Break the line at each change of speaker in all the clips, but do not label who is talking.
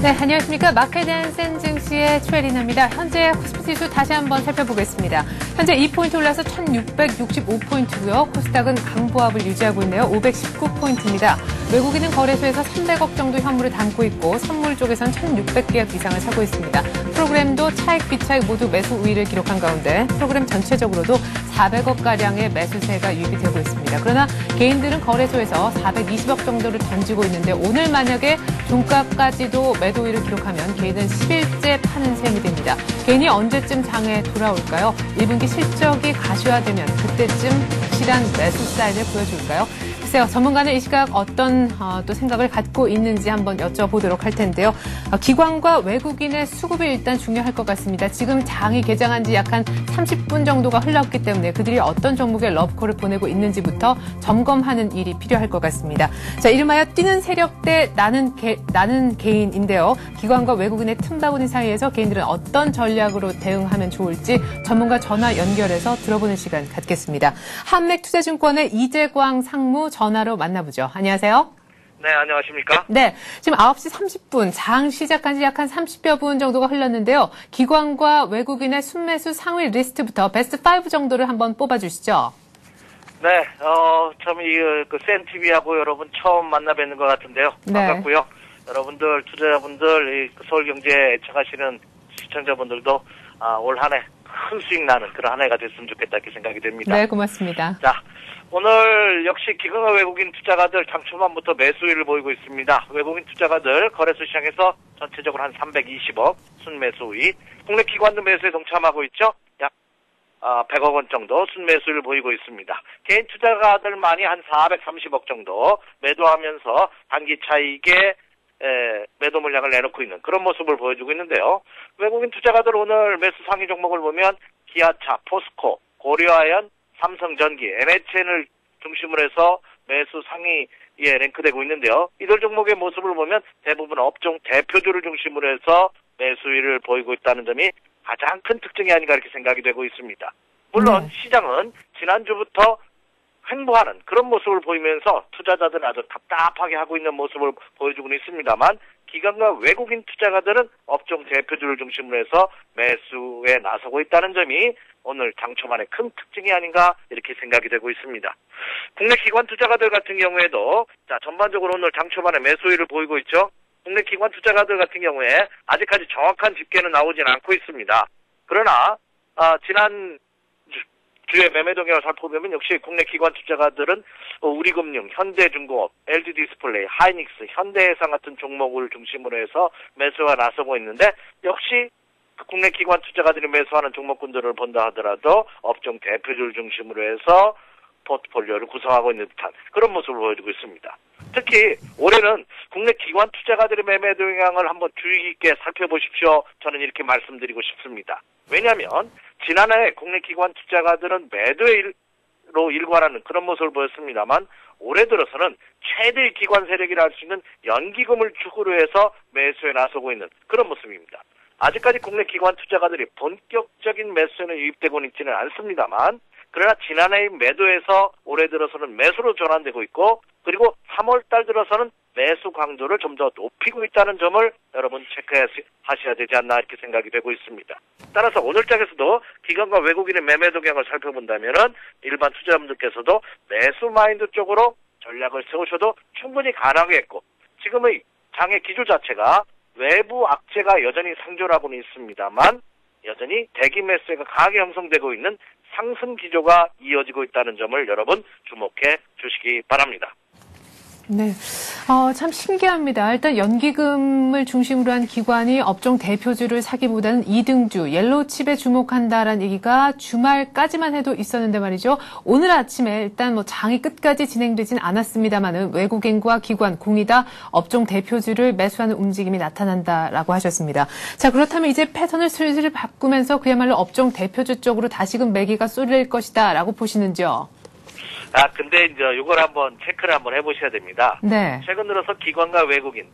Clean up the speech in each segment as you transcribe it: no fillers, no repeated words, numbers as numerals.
네, 안녕하십니까. 마켓에 대한 센 증시의 최리나입니다. 현재 코스피 지수 다시 한번 살펴보겠습니다. 현재 2포인트 올라서 1665포인트고요. 코스닥은 강보합을 유지하고 있네요. 519포인트입니다. 외국인은 거래소에서 300억 정도 현물을 담고 있고 선물 쪽에선 1600계약 이상을 사고 있습니다. 프로그램도 차익, 비차익 모두 매수 우위를 기록한 가운데 프로그램 전체적으로도 400억가량의 매수세가 유입이 되고 있습니다. 그러나 개인들은 거래소에서 420억 정도를 던지고 있는데 오늘 만약에 종가까지도 매도 우위를 기록하면 개인은 10일째 파는 셈이 됩니다. 개인이 언제쯤 장에 돌아올까요? 1분기 실적이 가시화되면 그때쯤 확실한 매수 사인을 보여줄까요? 글쎄요, 전문가는 이 시각 어떤 또 생각을 갖고 있는지 한번 여쭤보도록 할 텐데요. 기관과 외국인의 수급이 일단 중요할 것 같습니다. 지금 장이 개장한 지 약 한 30분 정도가 흘렀기 때문에 그들이 어떤 종목에 러브콜을 보내고 있는지부터 점검하는 일이 필요할 것 같습니다. 자, 이름하여 뛰는 세력 대 나는 개인인데요. 기관과 외국인의 틈바구니 사이에서 개인들은 어떤 전략으로 대응하면 좋을지 전문가 전화 연결해서 들어보는 시간 갖겠습니다. 한맥투자증권의 이재광 상무 전화로 만나보죠. 안녕하세요.
네, 안녕하십니까?
네, 지금 9시 30분, 장 시작한 지 약 한 30여 분 정도가 흘렀는데요. 기관과 외국인의 순매수 상위 리스트부터 베스트 5 정도를 한번 뽑아주시죠.
네, 센TV하고 여러분 처음 만나 뵙는 것 같은데요.
네.
반갑고요. 여러분들, 투자자분들, 서울경제에 애청하시는 시청자분들도 올 한 해 큰 수익 나는 그런 한 해가 됐으면 좋겠다 이렇게 생각이 됩니다.
네, 고맙습니다.
자, 오늘 역시 기관과 외국인 투자가들 장 초반부터 매수율을 보이고 있습니다. 외국인 투자가들 거래소 시장에서 전체적으로 한 320억 순매수 우위, 국내 기관도 매수에 동참하고 있죠. 약 100억 원 정도 순매수율을 보이고 있습니다. 개인 투자가들만이 한 430억 정도 매도하면서 단기 차익에 매도 물량을 내놓고 있는 그런 모습을 보여주고 있는데요. 외국인 투자가들 오늘 매수 상위 종목을 보면 기아차, 포스코, 고려아연, 삼성전기, NHN을 중심으로 해서 매수 상위에 랭크되고 있는데요. 이들 종목의 모습을 보면 대부분 업종 대표주를 중심으로 해서 매수율을 보이고 있다는 점이 가장 큰 특징이 아닌가 이렇게 생각이 되고 있습니다. 물론 시장은 지난주부터 횡보하는 그런 모습을 보이면서 투자자들은 아주 답답하게 하고 있는 모습을 보여주고는 있습니다만 기관과 외국인 투자가들은 업종 대표주를 중심으로 해서 매수에 나서고 있다는 점이 오늘 장 초반의 큰 특징이 아닌가 이렇게 생각이 되고 있습니다. 국내 기관 투자가들 같은 경우에도 전반적으로 오늘 장 초반에 매수율을 보이고 있죠. 국내 기관 투자가들 같은 경우에 아직까지 정확한 집계는 나오진 않고 있습니다. 그러나 지난 주의 매매 동향을 살펴보면 역시 국내 기관 투자가들은 우리금융, 현대중공업, LG디스플레이, 하이닉스, 현대해상 같은 종목을 중심으로 해서 매수가 나서고 있는데 역시 국내 기관 투자가들이 매수하는 종목군들을 본다 하더라도 업종 대표주를 중심으로 해서 포트폴리오를 구성하고 있는 듯한 그런 모습을 보여주고 있습니다. 특히 올해는 국내 기관 투자가들의 매매 동향을 한번 주의 깊게 살펴보십시오. 저는 이렇게 말씀드리고 싶습니다. 왜냐하면 지난해 국내 기관 투자가들은 매도로 일관하는 그런 모습을 보였습니다만 올해 들어서는 최대의 기관 세력이라 할 수 있는 연기금을 축으로 해서 매수에 나서고 있는 그런 모습입니다. 아직까지 국내 기관 투자가들이 본격적인 매수에는 유입되고는 있지는 않습니다만 그러나 지난해의 매도에서 올해 들어서는 매수로 전환되고 있고 그리고 3월달 들어서는 매수 강도를 좀 더 높이고 있다는 점을 여러분 체크하셔야 되지 않나 이렇게 생각이 되고 있습니다. 따라서 오늘 장에서도 기관과 외국인의 매매 동향을 살펴본다면은 일반 투자자분들께서도 매수 마인드 쪽으로 전략을 세우셔도 충분히 가능하겠고 지금의 장의 기조 자체가 외부 악재가 여전히 상존하고는 있습니다만 여전히 대기 매수가 강하게 형성되고 있는 상승 기조가 이어지고 있다는 점을 여러분 주목해 주시기 바랍니다.
네, 참 신기합니다. 일단 연기금을 중심으로 한 기관이 업종 대표주를 사기보다는 2등주, 옐로우칩에 주목한다라는 얘기가 주말까지만 해도 있었는데 말이죠. 오늘 아침에 일단 장이 끝까지 진행되진 않았습니다만은 외국인과 기관, 공이 다 업종 대표주를 매수하는 움직임이 나타난다라고 하셨습니다. 자, 그렇다면 이제 패턴을 슬슬 바꾸면서 그야말로 업종 대표주 쪽으로 다시금 매기가 쏠릴 것이다라고 보시는지요?
근데 이제 이걸 한번 체크를 한번 해보셔야 됩니다.
네.
최근 들어서 기관과 외국인,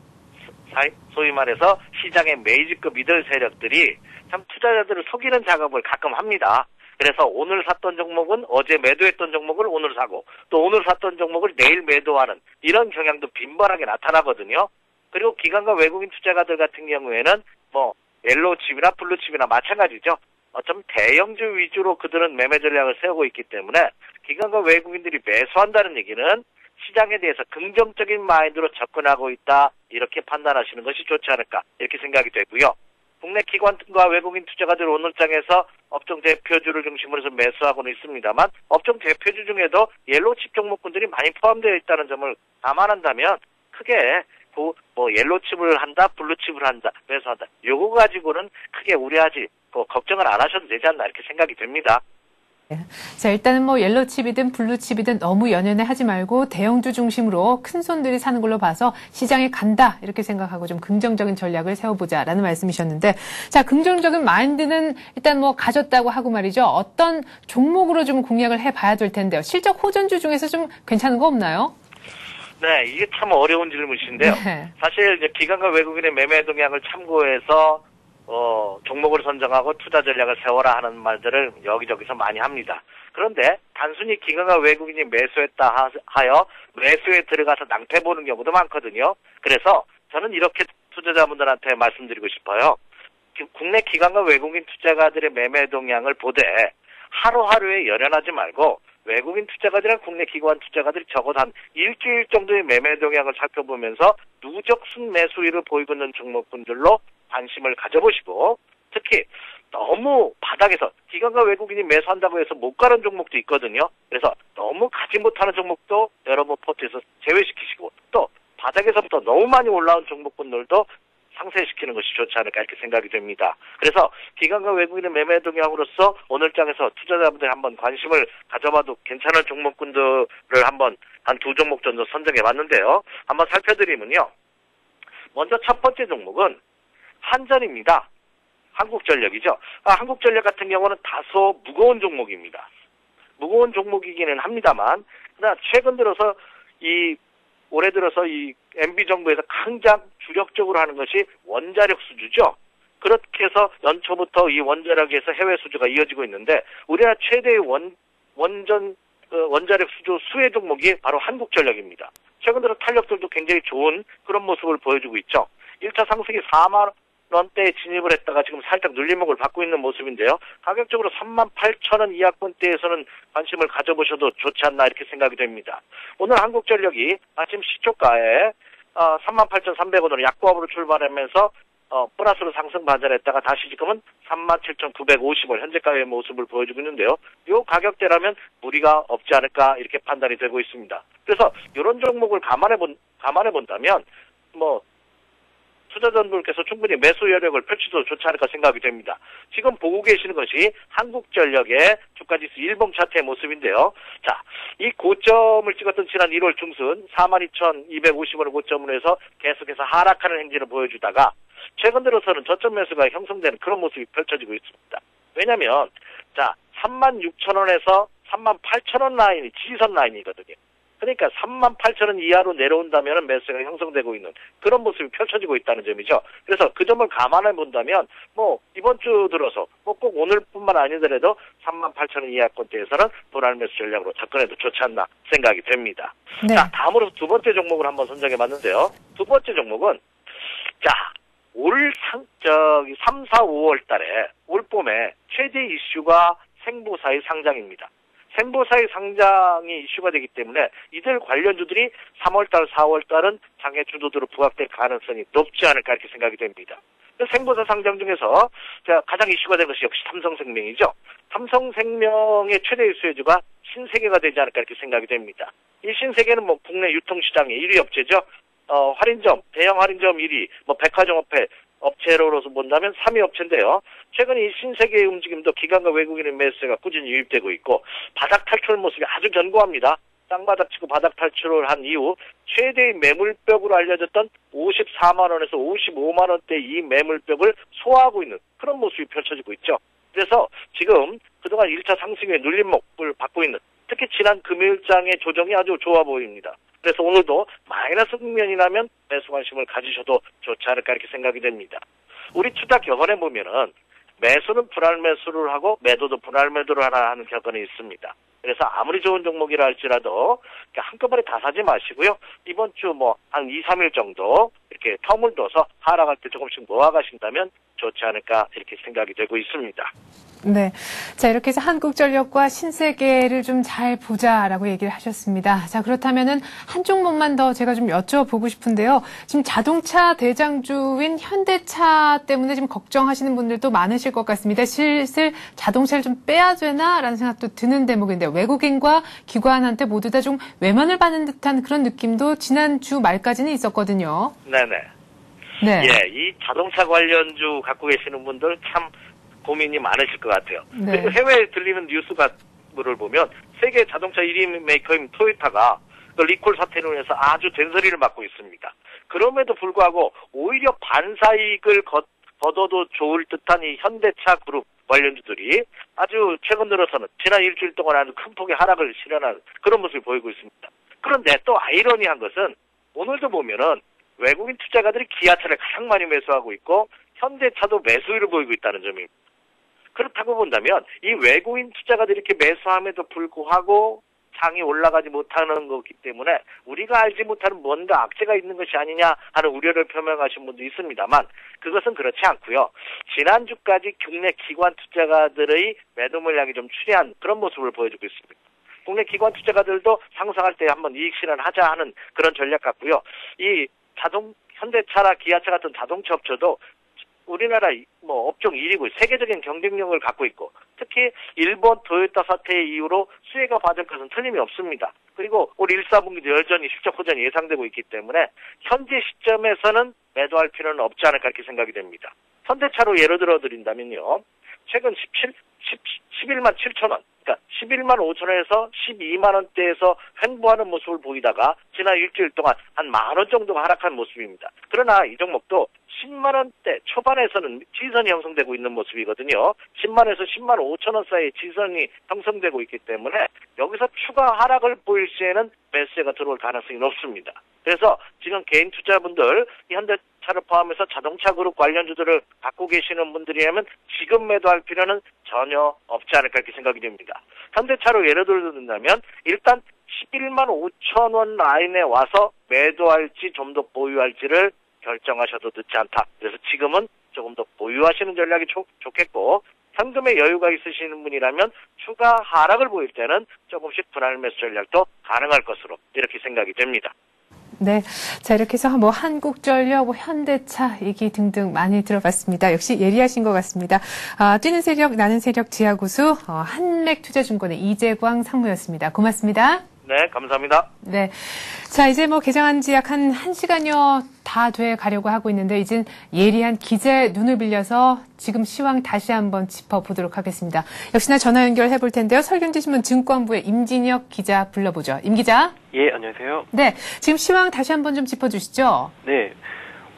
소위 말해서 시장의 메이지급 미들 세력들이 참 투자자들을 속이는 작업을 가끔 합니다. 그래서 오늘 샀던 종목은 어제 매도했던 종목을 오늘 사고 또 오늘 샀던 종목을 내일 매도하는 이런 경향도 빈번하게 나타나거든요. 그리고 기관과 외국인 투자가들 같은 경우에는 뭐 옐로우칩이나 블루칩이나 마찬가지죠. 어쩌면 대형주 위주로 그들은 매매 전략을 세우고 있기 때문에 기관과 외국인들이 매수한다는 얘기는 시장에 대해서 긍정적인 마인드로 접근하고 있다, 이렇게 판단하시는 것이 좋지 않을까, 이렇게 생각이 되고요. 국내 기관과 외국인 투자가들 오늘장에서 업종 대표주를 중심으로 해서 매수하고는 있습니다만, 업종 대표주 중에도 옐로우칩 종목군들이 많이 포함되어 있다는 점을 감안한다면 크게 옐로우칩을 한다, 블루칩을 한다, 매수한다, 요거 가지고는 크게 우려하지, 걱정을 안 하셔도 되지 않나, 이렇게 생각이 됩니다.
자, 일단은 뭐 옐로우칩이든 블루칩이든 너무 연연해 하지 말고 대형주 중심으로 큰 손들이 사는 걸로 봐서 시장에 간다, 이렇게 생각하고 좀 긍정적인 전략을 세워보자라는 말씀이셨는데, 자, 긍정적인 마인드는 일단 뭐 가졌다고 하고 말이죠. 어떤 종목으로 좀 공략을 해봐야 될 텐데요. 실적 호전주 중에서 좀 괜찮은 거 없나요?
네, 이게 참 어려운 질문이신데요.
네.
사실 이제 기관과 외국인의 매매 동향을 참고해서 종목을 선정하고 투자 전략을 세워라 하는 말들을 여기저기서 많이 합니다. 그런데 단순히 기관과 외국인이 매수했다 하여 매수에 들어가서 낭패 보는 경우도 많거든요. 그래서 저는 이렇게 투자자분들한테 말씀드리고 싶어요. 국내 기관과 외국인 투자가들의 매매 동향을 보되 하루하루에 열연하지 말고 외국인 투자가들이나 국내 기관 투자가들이 적어도 한 일주일 정도의 매매 동향을 살펴보면서 누적 순매수율을 보이고 있는 종목군들로 관심을 가져보시고, 특히 너무 바닥에서 기관과 외국인이 매수한다고 해서 못 가는 종목도 있거든요. 그래서 너무 가지 못하는 종목도 여러분 포트에서 제외시키시고, 또 바닥에서부터 너무 많이 올라온 종목군들도 상쇄시키는 것이 좋지 않을까, 이렇게 생각이 됩니다. 그래서 기관과 외국인의 매매 동향으로서 오늘장에서 투자자분들이 한번 관심을 가져봐도 괜찮은 종목군들을 한번 한 두 종목 정도 선정해 봤는데요. 한번 살펴드리면요. 먼저 첫 번째 종목은 한전입니다. 한국전력이죠. 한국전력 같은 경우는 다소 무거운 종목입니다. 무거운 종목이기는 합니다만, 그러나 최근 들어서 올해 들어서 이 MB 정부에서 가장 주력적으로 하는 것이 원자력 수주죠. 그렇게 해서 연초부터 이 원자력에서 해외 수주가 이어지고 있는데, 우리나라 최대의 원자력 수주 수혜 종목이 바로 한국전력입니다. 최근 들어 탄력들도 굉장히 좋은 그런 모습을 보여주고 있죠. 1차 상승이 4만 원대에 진입을 했다가 지금 살짝 눌림목을 받고 있는 모습인데요. 가격적으로 38,000원 이하권대에서는 관심을 가져보셔도 좋지 않나, 이렇게 생각이 됩니다. 오늘 한국전력이 아침 시초가에 38,300원으로 약보합으로 출발하면서 플러스로 상승 반전했다가 다시 지금은 37,950원 현재가의 모습을 보여주고 있는데요. 이 가격대라면 무리가 없지 않을까, 이렇게 판단이 되고 있습니다. 그래서 이런 종목을 감안해 본다면 투자자분들께서 충분히 매수 여력을 펼쳐도 좋지 않을까 생각이 됩니다. 지금 보고 계시는 것이 한국전력의 주가지수 일봉 차트의 모습인데요. 자, 이 고점을 찍었던 지난 1월 중순 42,250원을 고점으로 해서 계속해서 하락하는 행진을 보여주다가 최근 들어서는 저점 매수가 형성되는 그런 모습이 펼쳐지고 있습니다. 왜냐하면 36,000원에서 38,000원 라인이 지지선 라인이거든요. 그러니까 38,000원 이하로 내려온다면 매수가 형성되고 있는 그런 모습이 펼쳐지고 있다는 점이죠. 그래서 그 점을 감안해 본다면 이번 주 들어서 꼭 오늘뿐만 아니더라도 38,000원 이하권대에서는 분할 매수 전략으로 접근해도 좋지 않나 생각이 됩니다.
네.
자, 다음으로 두 번째 종목을 한번 선정해 봤는데요. 두 번째 종목은 올 3, 4, 5월 달에 올 봄에 최대 이슈가 생보사의 상장입니다. 생보사의 상장이 이슈가 되기 때문에 이들 관련주들이 3월달, 4월달은 장외 주도주로 부각될 가능성이 높지 않을까, 이렇게 생각이 됩니다. 생보사 상장 중에서 가장 이슈가 된 것이 역시 삼성생명이죠. 삼성생명의 최대 수혜주가 신세계가 되지 않을까, 이렇게 생각이 됩니다. 이 신세계는 국내 유통시장의 1위 업체죠. 할인점, 대형 할인점 1위, 백화점 업체로서 본다면 3위 업체인데요. 최근 이 신세계의 움직임도 기관과 외국인의 매수세가 꾸준히 유입되고 있고, 바닥 탈출 모습이 아주 견고합니다. 땅바닥 치고 바닥 탈출을 한 이후 최대의 매물벽으로 알려졌던 54만원에서 55만원대 이 매물벽을 소화하고 있는 그런 모습이 펼쳐지고 있죠. 그래서 지금 그동안 1차 상승의 눌림목을 받고 있는, 특히 지난 금요일장의 조정이 아주 좋아 보입니다. 그래서 오늘도 마이너스 국면이라면 매수 관심을 가지셔도 좋지 않을까, 이렇게 생각이 됩니다. 우리 투자 격언에 보면은 매수는 분할 매수를 하고 매도도 분할 매도를 하나 하는 격언이 있습니다. 그래서 아무리 좋은 종목이라 할지라도 한꺼번에 다 사지 마시고요. 이번 주 한 2, 3일 정도 이렇게 텀을 둬서 하락할 때 조금씩 모아가신다면 좋지 않을까 이렇게 생각이 되고 있습니다.
네. 자, 이렇게 해서 한국전력과 신세계를 좀 잘 보자라고 얘기를 하셨습니다. 자, 그렇다면은 한 종목만 더 제가 좀 여쭤보고 싶은데요. 지금 자동차 대장주인 현대차 때문에 지금 걱정하시는 분들도 많으실 것 같습니다. 슬슬 자동차를 좀 빼야 되나라는 생각도 드는 대목인데 외국인과 기관한테 모두 다 좀 외면을 받는 듯한 그런 느낌도 지난주 말까지는 있었거든요.
네네.
네.
예, 이 자동차 관련주 갖고 계시는 분들 참 고민이 많으실 것 같아요.
네.
그리고 해외에 들리는 뉴스를 보면 세계 자동차 1위 메이커인 토요타가 리콜 사태로 인해서 아주 된소리를 맡고 있습니다. 그럼에도 불구하고 오히려 반사이익을 거둬도 좋을 듯한 이 현대차 그룹 관련주들이 아주 최근 들어서는 지난 일주일 동안 아주 큰 폭의 하락을 실현한 그런 모습을 보이고 있습니다. 그런데 또 아이러니한 것은 오늘도 보면은 외국인 투자가들이 기아차를 가장 많이 매수하고 있고 현대차도 매수율을 보이고 있다는 점입니다. 그렇다고 본다면 이 외국인 투자가들이 이렇게 매수함에도 불구하고 장이 올라가지 못하는 거기 때문에 우리가 알지 못하는 뭔가 악재가 있는 것이 아니냐 하는 우려를 표명하신 분도 있습니다만 그것은 그렇지 않고요. 지난주까지 국내 기관 투자가들의 매도 물량이 좀 추리한 그런 모습을 보여주고 있습니다. 국내 기관 투자가들도 상승할 때 한번 이익 실현하자 하는 그런 전략 같고요. 이 현대차나 기아차 같은 자동차 업체도 우리나라 업종 1위고 세계적인 경쟁력을 갖고 있고 특히 일본 토요타 사태 이후로 수혜가 받을 것은 틀림이 없습니다. 그리고 올 1, 4분기도 여전히 실적 호전이 예상되고 있기 때문에 현재 시점에서는 매도할 필요는 없지 않을까 이렇게 생각이 됩니다. 현대차로 예를 들어 드린다면요. 최근 11만 7천 원, 그러니까 11만 5천 원에서 12만 원대에서 횡보하는 모습을 보이다가 지난 일주일 동안 한 만 원 정도가 하락한 모습입니다. 그러나 이 종목도 10만 원대 초반에서는 지선이 형성되고 있는 모습이거든요. 10만 원에서 10만 5천 원 사이에 지선이 형성되고 있기 때문에 여기서 추가 하락을 보일 시에는 매수세가 들어올 가능성이 높습니다. 그래서 지금 개인 투자분들 현대차를 포함해서 자동차 그룹 관련주들을 갖고 계시는 분들이라면 지금 매도할 필요는 전혀 없지 않을까 이렇게 생각이 됩니다. 현대차로 예를 들어든다면 일단 11만 5천 원 라인에 와서 매도할지 좀 더 보유할지를 결정하셔도 늦지 않다. 그래서 지금은 조금 더 보유하시는 전략이 좋겠고 현금에 여유가 있으시는 분이라면 추가 하락을 보일 때는 조금씩 분할 매수 전략도 가능할 것으로 이렇게 생각이 됩니다.
네. 자, 이렇게 해서 한국전력, 현대차 얘기 등등 많이 들어봤습니다. 역시 예리하신 것 같습니다. 뛰는 세력, 나는 세력 지하구수, 한맥투자증권의 이재광 상무였습니다. 고맙습니다.
네, 감사합니다.
네. 자, 이제 개장한 지 약 한 1시간여 다 돼 가려고 하고 있는데, 이젠 예리한 기자의 눈을 빌려서 지금 시황 다시 한번 짚어보도록 하겠습니다. 역시나 전화 연결해 볼 텐데요. 설경지신문 증권부의 임진혁 기자 불러보죠. 임 기자.
예, 안녕하세요.
네. 지금 시황 다시 한번 좀 짚어주시죠.
네.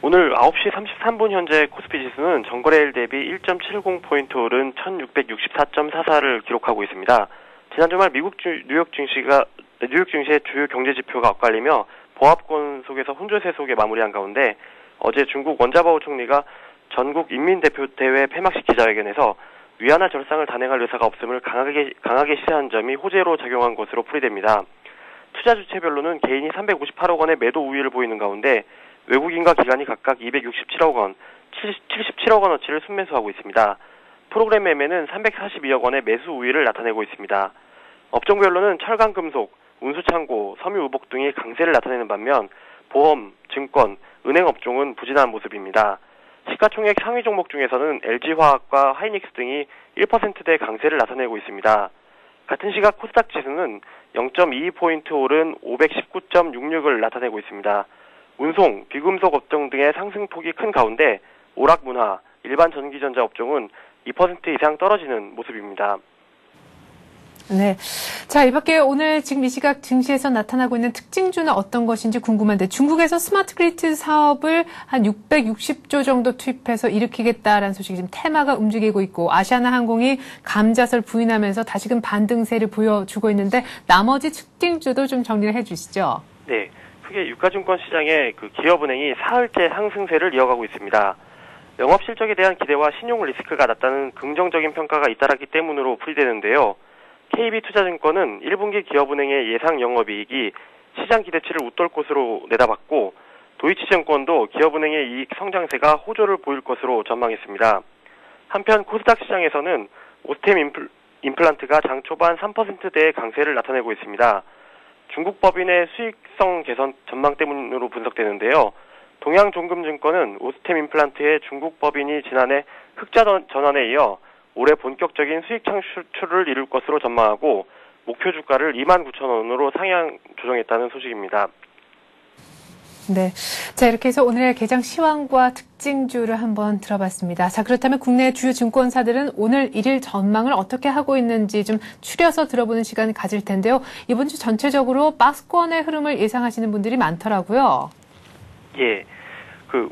오늘 9시 33분 현재 코스피 지수는 전거래일 대비 1.70포인트 오른 1664.44를 기록하고 있습니다. 지난 주말 미국 뉴욕 증시의 주요 경제 지표가 엇갈리며 보합권 속에서 혼조세 속에 마무리한 가운데 어제 중국 원자바오 총리가 전국 인민대표대회 폐막식 기자회견에서 위안화 절상을 단행할 의사가 없음을 강하게 시사한 점이 호재로 작용한 것으로 풀이됩니다. 투자 주체별로는 개인이 358억 원의 매도 우위를 보이는 가운데 외국인과 기관이 각각 267억 원, 77억 원어치를 순매수하고 있습니다. 프로그램 매매는 342억 원의 매수 우위를 나타내고 있습니다. 업종별로는 철강, 금속, 운수창고, 섬유, 의복 등이 강세를 나타내는 반면 보험, 증권, 은행 업종은 부진한 모습입니다. 시가총액 상위 종목 중에서는 LG화학과 하이닉스 등이 1%대 강세를 나타내고 있습니다. 같은 시각 코스닥 지수는 0.22포인트 오른 519.66을 나타내고 있습니다. 운송, 비금속 업종 등의 상승폭이 큰 가운데 오락문화, 일반 전기전자 업종은 2% 이상 떨어지는 모습입니다.
네. 자, 이 밖에 오늘 지금 이 시각 증시에서 나타나고 있는 특징주는 어떤 것인지 궁금한데 중국에서 스마트 그리드 사업을 한 660조 정도 투입해서 일으키겠다라는 소식이 지금 테마가 움직이고 있고 아시아나 항공이 감자설 부인하면서 다시금 반등세를 보여주고 있는데 나머지 특징주도 좀 정리를 해 주시죠.
네. 크게 유가증권 시장의 기업은행이 사흘째 상승세를 이어가고 있습니다. 영업 실적에 대한 기대와 신용 리스크가 낮다는 긍정적인 평가가 잇따랐기 때문으로 풀이되는데요. KB투자증권은 1분기 기업은행의 예상 영업이익이 시장 기대치를 웃돌 것으로 내다봤고, 도이치증권도 기업은행의 이익 성장세가 호조를 보일 것으로 전망했습니다. 한편 코스닥 시장에서는 오스템 임플란트가 장 초반 3%대의 강세를 나타내고 있습니다. 중국 법인의 수익성 개선 전망 때문으로 분석되는데요. 동양종금증권은 오스템 임플란트의 중국 법인이 지난해 흑자 전환에 이어 올해 본격적인 수익 창출을 이룰 것으로 전망하고 목표 주가를 29,000원으로 상향 조정했다는 소식입니다.
네. 자, 이렇게 해서 오늘의 개장 시황과 특징주를 한번 들어봤습니다. 자, 그렇다면 국내 주요 증권사들은 오늘 1일 전망을 어떻게 하고 있는지 좀 추려서 들어보는 시간을 가질 텐데요. 이번 주 전체적으로 박스권의 흐름을 예상하시는 분들이 많더라고요.
예.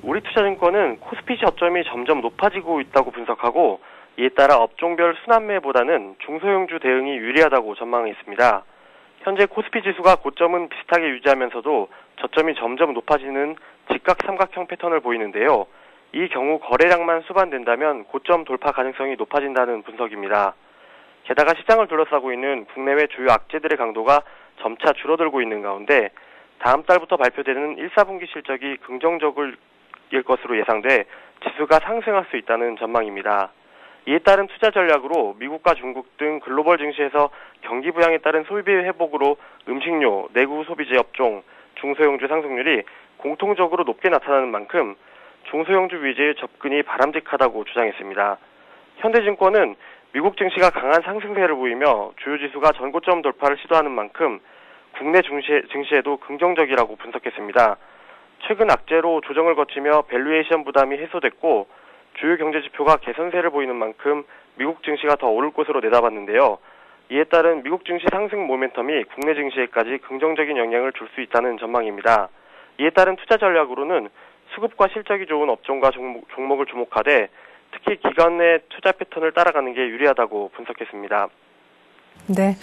우리투자증권은 코스피 저점이 점점 높아지고 있다고 분석하고, 이에 따라 업종별 순환매보다는 중소형주 대응이 유리하다고 전망했습니다. 현재 코스피 지수가 고점은 비슷하게 유지하면서도 저점이 점점 높아지는 직각 삼각형 패턴을 보이는데요. 이 경우 거래량만 수반된다면 고점 돌파 가능성이 높아진다는 분석입니다. 게다가 시장을 둘러싸고 있는 국내외 주요 악재들의 강도가 점차 줄어들고 있는 가운데 다음 달부터 발표되는 1, 4분기 실적이 긍정적일 것으로 예상돼 지수가 상승할 수 있다는 전망입니다. 이에 따른 투자 전략으로 미국과 중국 등 글로벌 증시에서 경기 부양에 따른 소비 회복으로 음식료, 내구 소비재 업종, 중소형주 상승률이 공통적으로 높게 나타나는 만큼 중소형주 위주의 접근이 바람직하다고 주장했습니다. 현대증권은 미국 증시가 강한 상승세를 보이며 주요 지수가 전고점 돌파를 시도하는 만큼 국내 증시에도 긍정적이라고 분석했습니다. 최근 악재로 조정을 거치며 밸류에이션 부담이 해소됐고 주요 경제 지표가 개선세를 보이는 만큼 미국 증시가 더 오를 것으로 내다봤는데요. 이에 따른 미국 증시 상승 모멘텀이 국내 증시에까지 긍정적인 영향을 줄 수 있다는 전망입니다. 이에 따른 투자 전략으로는 수급과 실적이 좋은 업종과 종목을 주목하되 특히 기관 내 투자 패턴을 따라가는 게 유리하다고 분석했습니다.
네.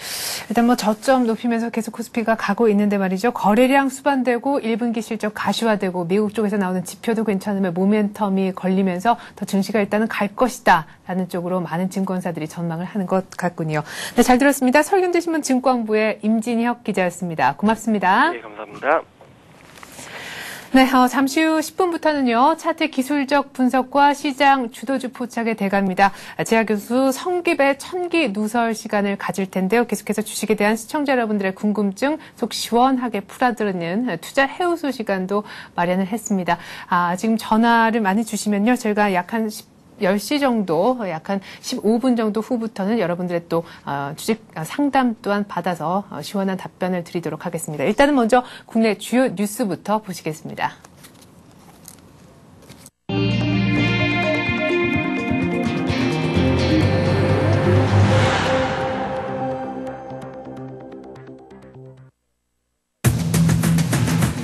일단 저점 높이면서 계속 코스피가 가고 있는데 말이죠. 거래량 수반되고 1분기 실적 가시화되고 미국 쪽에서 나오는 지표도 괜찮으면 모멘텀이 걸리면서 더 증시가 일단은 갈 것이다 라는 쪽으로 많은 증권사들이 전망을 하는 것 같군요. 네, 잘 들었습니다. 서울경제신문 증권부의 임진혁 기자였습니다. 고맙습니다.
네, 감사합니다.
네, 잠시 후 10분부터는요, 차트 기술적 분석과 시장 주도주 포착에 대갑니다. 재하 교수 성깁의 천기 누설 시간을 가질 텐데요. 계속해서 주식에 대한 시청자 여러분들의 궁금증 속 시원하게 풀어드리는 투자 해우수 시간도 마련을 했습니다. 지금 전화를 많이 주시면요, 저희가 약 한 10시 정도, 약 한 15분 정도 후부터는 여러분들의 또 주식 상담 또한 받아서 시원한 답변을 드리도록 하겠습니다. 일단은 먼저 국내 주요 뉴스부터 보시겠습니다.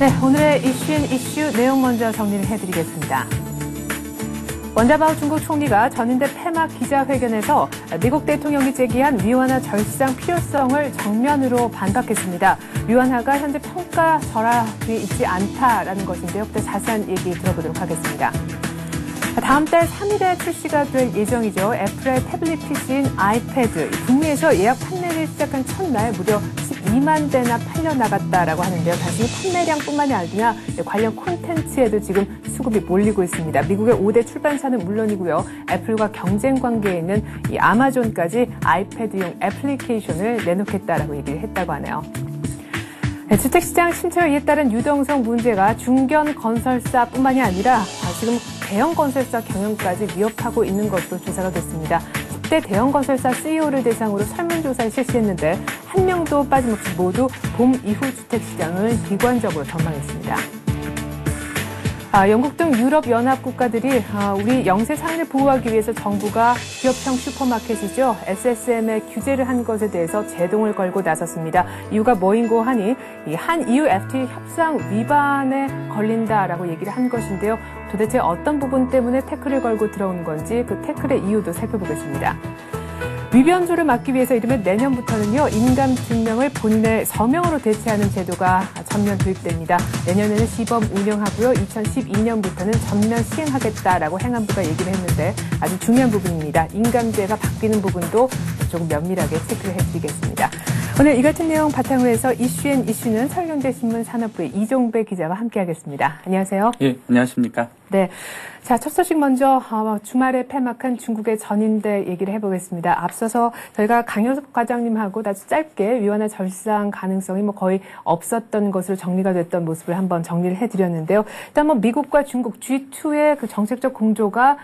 네, 오늘의 이슈 내용 먼저 정리를 해드리겠습니다. 원자바오 중국 총리가 전인대 폐막 기자회견에서 미국 대통령이 제기한 위완화 절상 필요성을 정면으로 반박했습니다. 위완화가 현재 평가 절하에 있지 않다라는 것인데요. 또 자세한 얘기 들어보도록 하겠습니다. 다음 달 3일에 출시가 될 예정이죠. 애플의 태블릿 PC인 아이패드. 북미에서 예약 판매를 시작한 첫날 무려 12만 대나 팔려나갔다라고 하는데요. 단순히 판매량뿐만이 아니라 관련 콘텐츠에도 지금 수급이 몰리고 있습니다. 미국의 5대 출판사는 물론이고요. 애플과 경쟁 관계에 있는 이 아마존까지 아이패드용 애플리케이션을 내놓겠다라고 얘기를 했다고 하네요. 주택시장 침체에 따른 유동성 문제가 중견 건설사뿐만이 아니라 지금 대형 건설사 경영까지 위협하고 있는 것으로 조사가 됐습니다. 10대 대형 건설사 CEO를 대상으로 설문조사를 실시했는데 한 명도 빠짐없이 모두 봄 이후 주택시장을 비관적으로 전망했습니다. 영국 등 유럽 연합 국가들이 우리 영세 상인을 보호하기 위해서 정부가 기업형 슈퍼마켓이죠. SSM에 규제를 한 것에 대해서 제동을 걸고 나섰습니다. 이유가 뭐인고 하니 이 한 EU FTA 협상 위반에 걸린다라고 얘기를 한 것인데요. 도대체 어떤 부분 때문에 태클을 걸고 들어온 건지 그 태클의 이유도 살펴보겠습니다. 위변조를 막기 위해서 이르면 내년부터는요, 인감 증명을 본인의 서명으로 대체하는 제도가 전면 도입됩니다. 내년에는 시범 운영하고요. 2012년부터는 전면 시행하겠다라고 행안부가 얘기를 했는데 아주 중요한 부분입니다. 인감제가 바뀌는 부분도 조금 면밀하게 체크를 해드리겠습니다. 오늘 이 같은 내용 바탕으로 해서 이슈는 서울경제신문 산업부의 이종배 기자와 함께하겠습니다. 안녕하세요.
예, 안녕하십니까.
네. 자, 첫 소식 먼저 주말에 폐막한 중국의 전인대 얘기를 해보겠습니다. 앞서서 저희가 강효석 과장님하고 아주 짧게 위완화 절상 가능성이 거의 없었던 것으로 정리가 됐던 모습을 한번 정리를 해드렸는데요. 일단 미국과 중국 G2의 그 정책적 공조가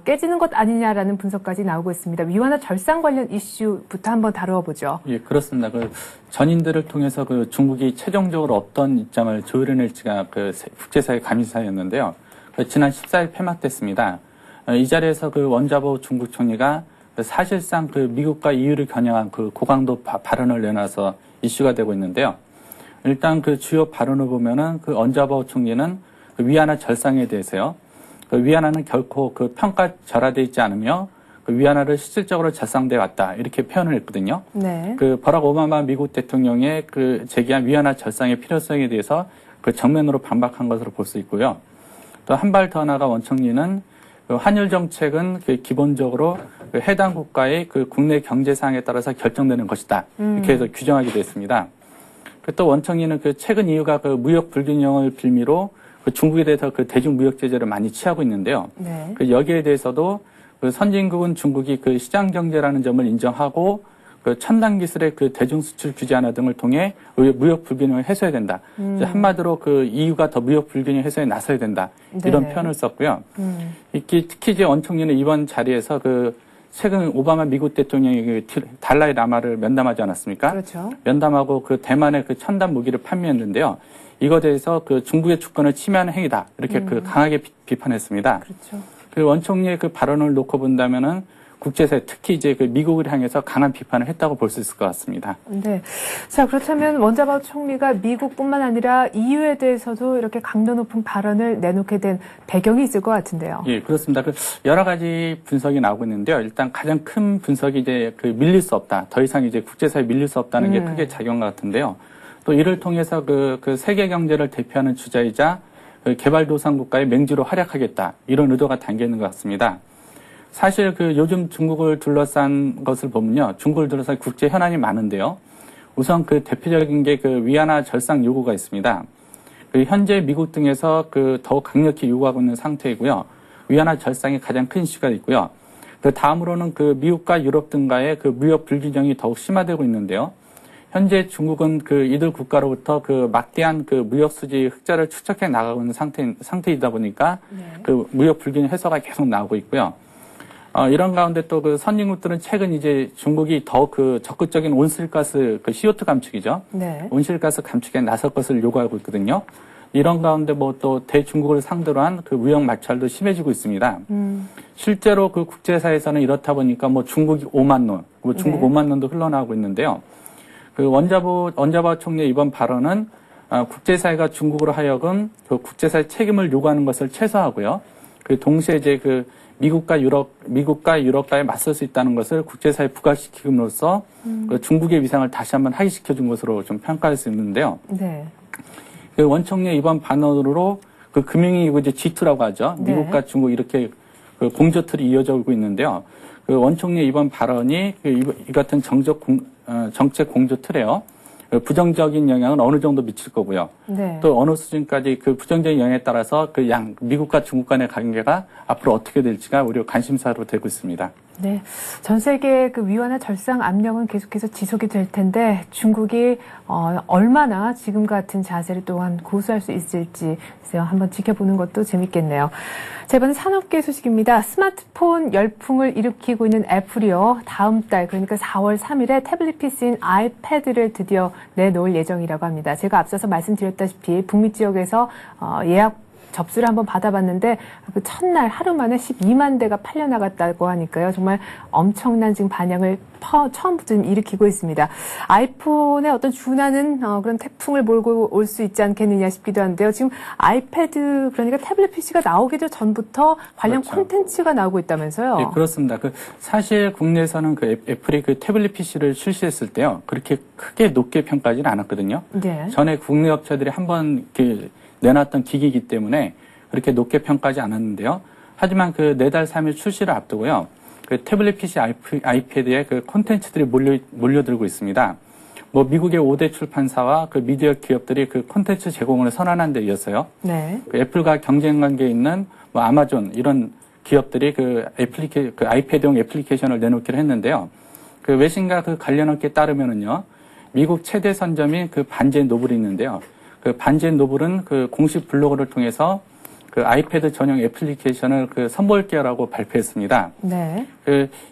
깨지는 것 아니냐라는 분석까지 나오고 있습니다. 위완화 절상 관련 이슈부터 한번 다루어보죠.
예, 그렇습니다. 그 전인대를 통해서 그 중국이 최종적으로 어떤 입장을 조율해낼지가 그 국제사회 감시사였는데요. 지난 14일 폐막됐습니다. 이 자리에서 그 원자보 중국 총리가 사실상 그 미국과 EU를 겨냥한 그 고강도 발언을 내놔서 이슈가 되고 있는데요. 일단 그 주요 발언을 보면은 그 원자보 총리는 그 위안화 절상에 대해서요. 그 위안화는 결코 그 평가절하되어 있지 않으며 그 위안화를 실질적으로 절상돼 왔다 이렇게 표현을 했거든요.
네.
그 버락 오바마 미국 대통령의 그 제기한 위안화 절상의 필요성에 대해서 그 정면으로 반박한 것으로 볼 수 있고요. 또 한 발 더 나아가 원 총리는 그 환율 정책은 그 기본적으로 그 해당 국가의 그 국내 경제 상황에 따라서 결정되는 것이다. 이렇게 해서 규정하기도 했습니다. 또 원 총리는 그 최근 이유가 그 무역 불균형을 빌미로 그 중국에 대해서 그 대중 무역 제재를 많이 취하고 있는데요.
네.
그 여기에 대해서도 그 선진국은 중국이 그 시장 경제라는 점을 인정하고 그 첨단 기술의 그 대중 수출 규제 완화 등을 통해 무역 불균형을 해소해야 된다. 한마디로 그 EU가 더 무역 불균형 해소에 나서야 된다. 이런
네네.
표현을 썼고요. 특히 이제 원 총리는 이번 자리에서 그 최근 오바마 미국 대통령이 그 달라이 라마를 면담하지 않았습니까?
그렇죠.
면담하고 그 대만에 그 첨단 무기를 판매했는데요. 이것에 대해서 그 중국의 주권을 침해하는 행위다. 이렇게 그 강하게 비판했습니다.
그렇죠.
그 원 총리의 그 발언을 놓고 본다면은 국제사회 특히 이제 그 미국을 향해서 강한 비판을 했다고 볼 수 있을 것 같습니다.
네. 자, 그렇다면 원자보 총리가 미국뿐만 아니라 EU에 대해서도 이렇게 강도 높은 발언을 내놓게 된 배경이 있을 것 같은데요.
예, 그렇습니다. 그 여러 가지 분석이 나오고 있는데요. 일단 가장 큰 분석이 이제 그 밀릴 수 없다. 더 이상 이제 국제사회에 밀릴 수 없다는 게 크게 작용한 것 같은데요. 또 이를 통해서 그 세계 경제를 대표하는 주자이자 그 개발도상국가의 맹주로 활약하겠다. 이런 의도가 담겨 있는 것 같습니다. 사실 그 요즘 중국을 둘러싼 것을 보면요. 중국을 둘러싼 국제 현안이 많은데요. 우선 그 대표적인 게 그 위안화 절상 요구가 있습니다. 그 현재 미국 등에서 그 더욱 강력히 요구하고 있는 상태이고요. 위안화 절상이 가장 큰 이슈가 있고요. 그 다음으로는 그 미국과 유럽 등과의 그 무역 불균형이 더욱 심화되고 있는데요. 현재 중국은 그 이들 국가로부터 그 막대한 그 무역 수지 흑자를 축적해 나가고 있는 상태이다 보니까 그 무역 불균형 해소가 계속 나오고 있고요. 이런 가운데 또 그 선진국들은 최근 이제 중국이 더 그 적극적인 온실가스 그 CO2 감축이죠.
네.
온실가스 감축에 나설 것을 요구하고 있거든요. 이런 가운데 뭐 또 대중국을 상대로 한 그 무역 마찰도 심해지고 있습니다. 실제로 그 국제사회에서는 이렇다 보니까 뭐 중국이 5만 론, 뭐 중국
네.
5만 론도 흘러나오고 있는데요. 그 원자보 총리의 이번 발언은 국제사회가 중국으로 하여금 그 국제사회 책임을 요구하는 것을 최소화하고요. 그 동시에 이제 그 미국과 유럽과의 맞설 수 있다는 것을 국제사회에 부각시킴으로써 그 중국의 위상을 다시 한번 하기시켜준 것으로 좀 평가할 수 있는데요.
네.
그 원 총리의 이번 반언으로 그 금융위기고 이제 G2라고 하죠.
네.
미국과 중국 이렇게 그 공조틀이 이어져 오고 있는데요. 그 원 총리의 이번 발언이 이 같은 정책 공조틀에요. 부정적인 영향은 어느 정도 미칠 거고요.
네.
또 어느 수준까지 그 부정적인 영향에 따라서 그 미국과 중국 간의 관계가 앞으로 어떻게 될지가 우리 관심사로 되고 있습니다.
네. 전 세계 그 위안화 절상 압력은 계속해서 지속이 될 텐데 중국이 얼마나 지금 같은 자세를 또한 고수할 수 있을지 한번 지켜보는 것도 재밌겠네요. 자, 이번엔 산업계 소식입니다. 스마트폰 열풍을 일으키고 있는 애플이요. 다음 달 그러니까 4월 3일에 태블릿 PC인 아이패드를 드디어 내놓을 예정이라고 합니다. 제가 앞서서 말씀드렸다시피 북미 지역에서 예약 접수를 한번 받아봤는데 그 첫날 하루 만에 12만 대가 팔려나갔다고 하니까요. 정말 엄청난 지금 반향을 처음부터 좀 일으키고 있습니다. 아이폰의 어떤 준하는 그런 태풍을 몰고 올 수 있지 않겠느냐 싶기도 한데요. 지금 아이패드 그러니까 태블릿 PC가 나오기도 전부터 관련
그렇죠.
콘텐츠가 나오고 있다면서요?
네, 그렇습니다. 사실 국내에서는 애플이 태블릿 PC를 출시했을 때요. 그렇게 크게 높게 평가하지는 않았거든요.
네.
전에 국내 업체들이 한번 내놨던 기기이기 때문에 그렇게 높게 평가하지 않았는데요. 하지만 4달, 3일 출시를 앞두고요. 태블릿 PC, 아이패드에 콘텐츠들이 몰려들고 있습니다. 미국의 5대 출판사와 미디어 기업들이 콘텐츠 제공을 선언한 데 이어서요.
네.
애플과 경쟁 관계에 있는 아마존 이런 기업들이 아이패드용 애플리케이션을 내놓기로 했는데요. 외신과 관련 업계에 따르면은요. 미국 최대 선점인 반제 노블이 있는데요. 반제 노블은 공식 블로그를 통해서 아이패드 전용 애플리케이션을 선보일게요라고 발표했습니다.
네.